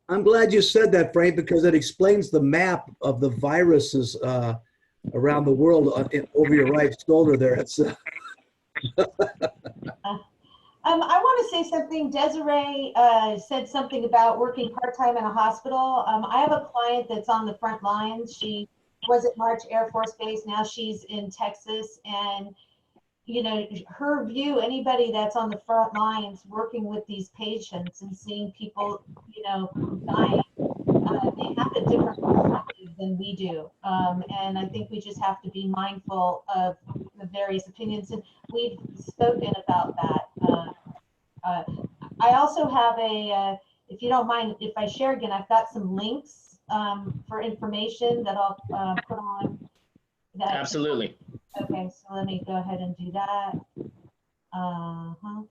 I'm glad you said that, Frank, because it explains the map of the virus's around the world over your right shoulder there. It's I want to say something. Desiree said something about working part-time in a hospital. I have a client that's on the front lines. She was at March Air Force Base. Now she's in Texas. And, you know, her view, anybody that's on the front lines working with these patients and seeing people, you know, dying, they have a different perspective than we do. And I think we just have to be mindful of the various opinions. And we've spoken about that. I also have if you don't mind, if I share again, I've got some links for information that I'll put on. That. Absolutely. Okay, so let me go ahead and do that. And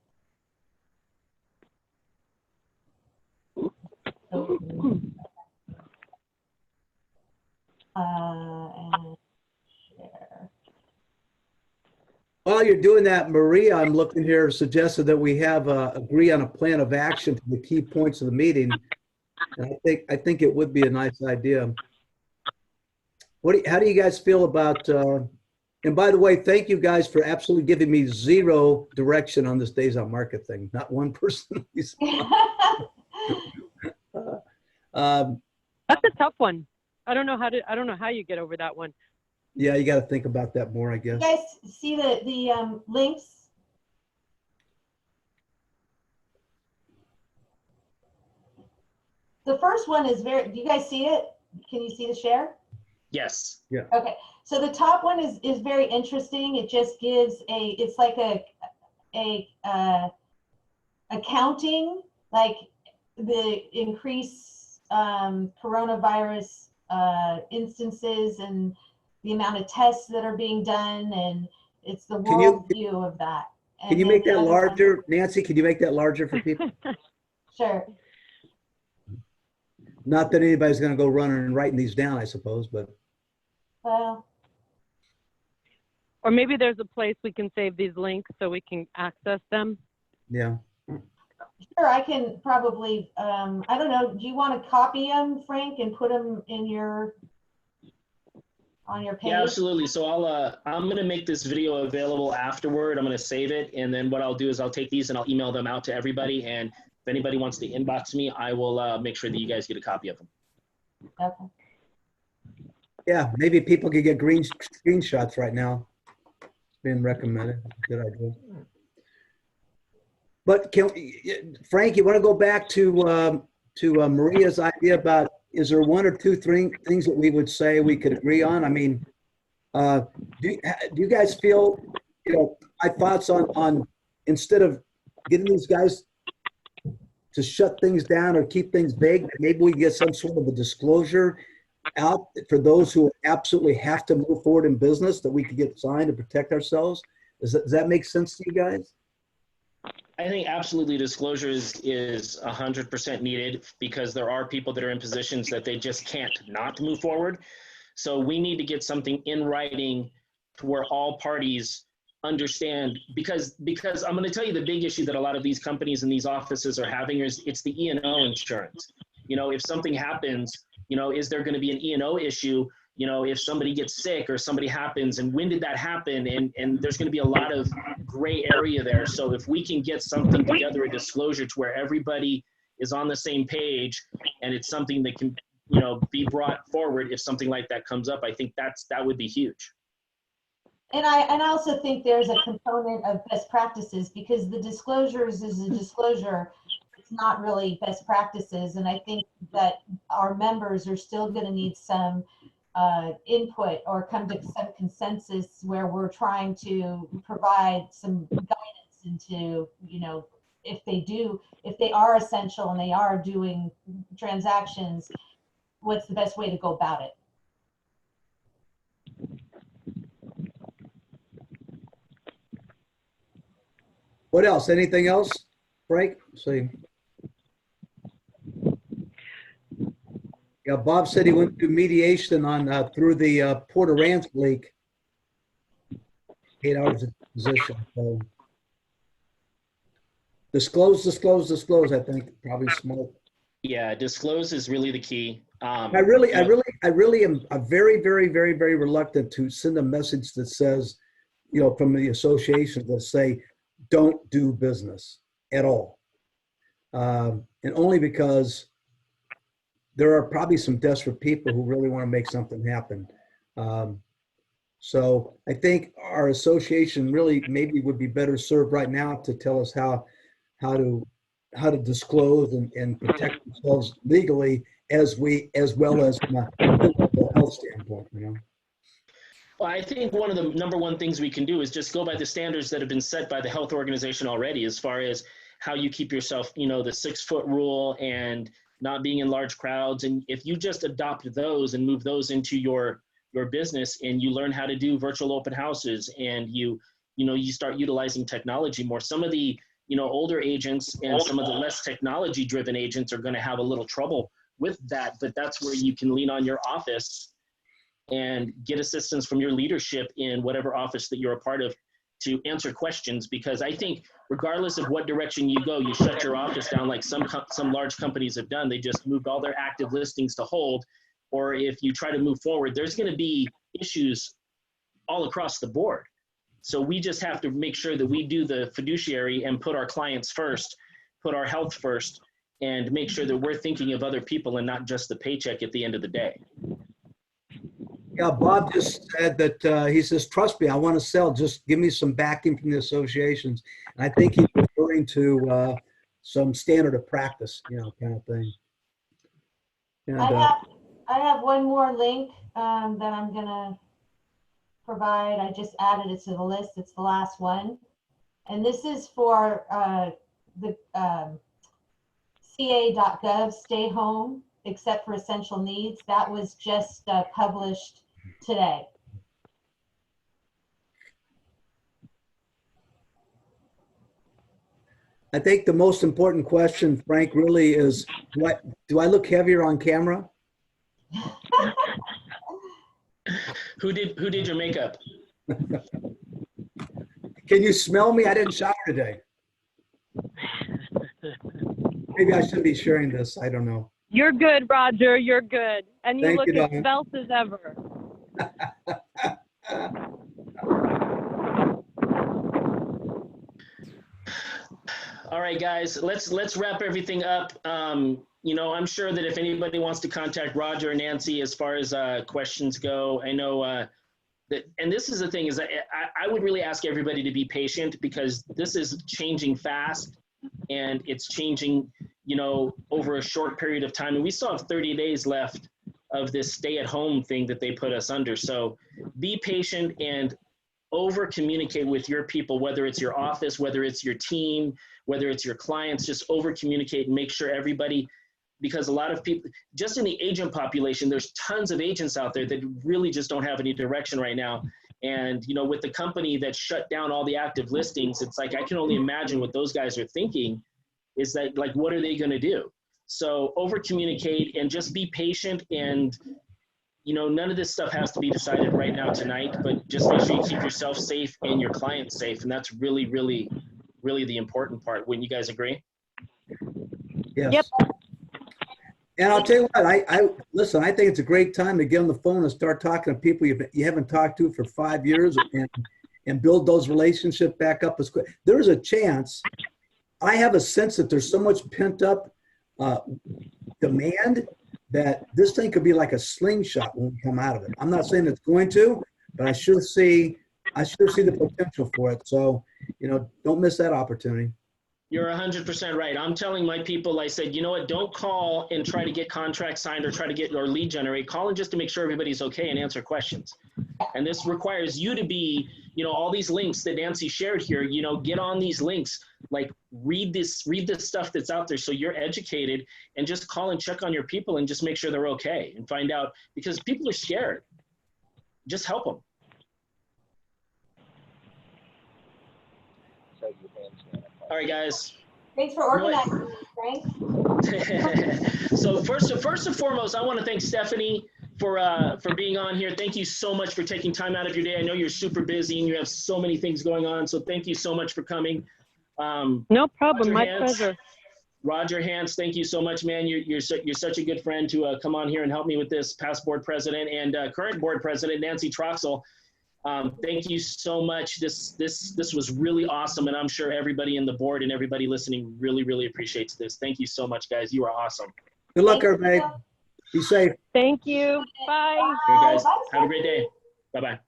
share. While you're doing that, Maria, I'm looking here, suggested that we have agree on a plan of action for the key points of the meeting. And I think it would be a nice idea. How do you guys feel about, and by the way, thank you guys for absolutely giving me zero direction on this days on market thing. Not one person. That's a tough one. I don't know how you get over that one. Yeah, you got to think about that more, I guess. You guys see the links? The first one is do you guys see it? Can you see the share? Yes. Yeah. Okay. So the top one is very interesting. It just gives it's like a accounting, like the increase coronavirus instances and the amount of tests that are being done, and it's the world view of that. And can you make that larger, Nancy? Can you make that larger for people? Sure. Not that anybody's going to go running and writing these down, I suppose, but. Well. Or maybe there's a place we can save these links so we can access them. Yeah. Sure, I can probably, I don't know, do you want to copy them, Frank, and put them in on your page? Yeah, absolutely. So I'm going to make this video available afterward. I'm going to save it. And then what I'll do is I'll take these and I'll email them out to everybody. And if anybody wants to inbox me, I will make sure that you guys get a copy of them. Okay. Yeah, maybe people could get green screenshots right now. It's being recommended. Good idea. But Frank, you want to go back to Maria's idea about, is there one or two things that we would say we could agree on? I mean, do you guys feel, you know, my thoughts on instead of getting these guys to shut things down or keep things vague, maybe we get some sort of a disclosure out for those who absolutely have to move forward in business that we could get signed to protect ourselves? Does that make sense to you guys? I think absolutely disclosure is 100% needed, because there are people that are in positions that they just can't not move forward. So we need to get something in writing to where all parties understand, because I'm going to tell you the big issue that a lot of these companies and these offices are having is it's the E&O insurance. You know, if something happens, you know, is there going to be an E&O issue? You know, if somebody gets sick or somebody happens, and when did that happen? And there's going to be a lot of gray area there. So if we can get something together, a disclosure to where everybody is on the same page, and it's something that can, you know, be brought forward if something like that comes up, I think that would be huge. And I also think there's a component of best practices, because the disclosures is a disclosure. It's not really best practices. And I think that our members are still going to need some input or come to some consensus where we're trying to provide some guidance into, you know, if they are essential and they are doing transactions, what's the best way to go about it? What else? Anything else, Frank? See. Yeah, Bob said he went through mediation on through the Port Aransas leak. 8 hours of position. So disclose. I think probably smart. Yeah, disclose is really the key. I really am very, very, very, very reluctant to send a message that says, from the association that say, don't do business at all. And only because there are probably some desperate people who really want to make something happen. So I think our association really maybe would be better served right now to tell us how to disclose and protect themselves legally as well as from a physical health standpoint. Well, I think one of the number one things we can do is just go by the standards that have been set by the health organization already, as far as how you keep yourself, the 6 foot rule and not being in large crowds. And if you just adopt those and move those into your business, and you learn how to do virtual open houses, and you start utilizing technology more, some of the older agents and some of the less technology driven agents are going to have a little trouble with that, but that's where you can lean on your office and get assistance from your leadership in whatever office that you're a part of to answer questions. Because I think regardless of what direction you go, you shut your office down like some large companies have done. They just moved all their active listings to hold. Or if you try to move forward, there's going to be issues all across the board. So we just have to make sure that we do the fiduciary and put our clients first, put our health first, and make sure that we're thinking of other people and not just the paycheck at the end of the day. Yeah, Bob just said that he says, trust me, I want to sell. Just give me some backing from the associations. And I think he's referring to some standard of practice, kind of thing. And, I have one more link that I'm going to provide. I just added it to the list. It's the last one. And this is for the ca.gov, stay home except for essential needs. That was just published today. I think the most important question, Frank, really is, do I look heavier on camera? Who did your makeup? Can you smell me? I didn't shower today. Maybe I shouldn't be sharing this. I don't know. You're good, Roger. You're good. And you Thank look you, as svelte as ever. All right, guys, let's wrap everything up. I'm sure that if anybody wants to contact Roger or Nancy as far as questions go, I know that, and this is the thing, is I would really ask everybody to be patient, because this is changing fast, and it's changing, over a short period of time. And we still have 30 days left of this stay-at-home thing that they put us under. So be patient and over communicate with your people, whether it's your office, whether it's your team, whether it's your clients. Just over communicate and make sure everybody, because a lot of people, just in the agent population, there's tons of agents out there that really just don't have any direction right now. And with the company that shut down all the active listings, it's like, I can only imagine what those guys are thinking, is that, like, what are they going to do? So over communicate and just be patient. And none of this stuff has to be decided right now tonight, but just make sure you keep yourself safe and your clients safe. And that's really, really, really the important part. Wouldn't you guys agree? Yes. Yep. And I'll tell you what, listen, I think it's a great time to get on the phone and start talking to people you haven't talked to for 5 years, and build those relationships back up as quick. There's a chance, I have a sense that there's so much pent up demand that this thing could be like a slingshot when we come out of it. I'm not saying it's going to, but I sure see the potential for it. So, don't miss that opportunity. You're 100% right. I'm telling my people, I said, don't call and try to get contracts signed or try to get or lead generate. Call in just to make sure everybody's okay and answer questions. And this requires you to be, all these links that Nancy shared here, get on these links, like read the stuff that's out there so you're educated, and just call and check on your people and just make sure they're okay and find out, because people are scared. Just help them. All right, guys. Thanks for organizing, Frank. So first and foremost, I want to thank Stephanie for being on here. Thank you so much for taking time out of your day. I know you're super busy and you have so many things going on, so thank you so much for coming. No problem. My pleasure. Roger Hance, thank you so much, man. You're such a good friend to come on here and help me with this. Past board president and current board president, Nancy Troxell. Thank you so much. This was really awesome, and I'm sure everybody in the board and everybody listening really appreciates this. Thank you so much, guys. You are awesome. Good luck, everybody. Be safe. Thank you. Bye. Okay, guys. Have a great day. Bye-bye.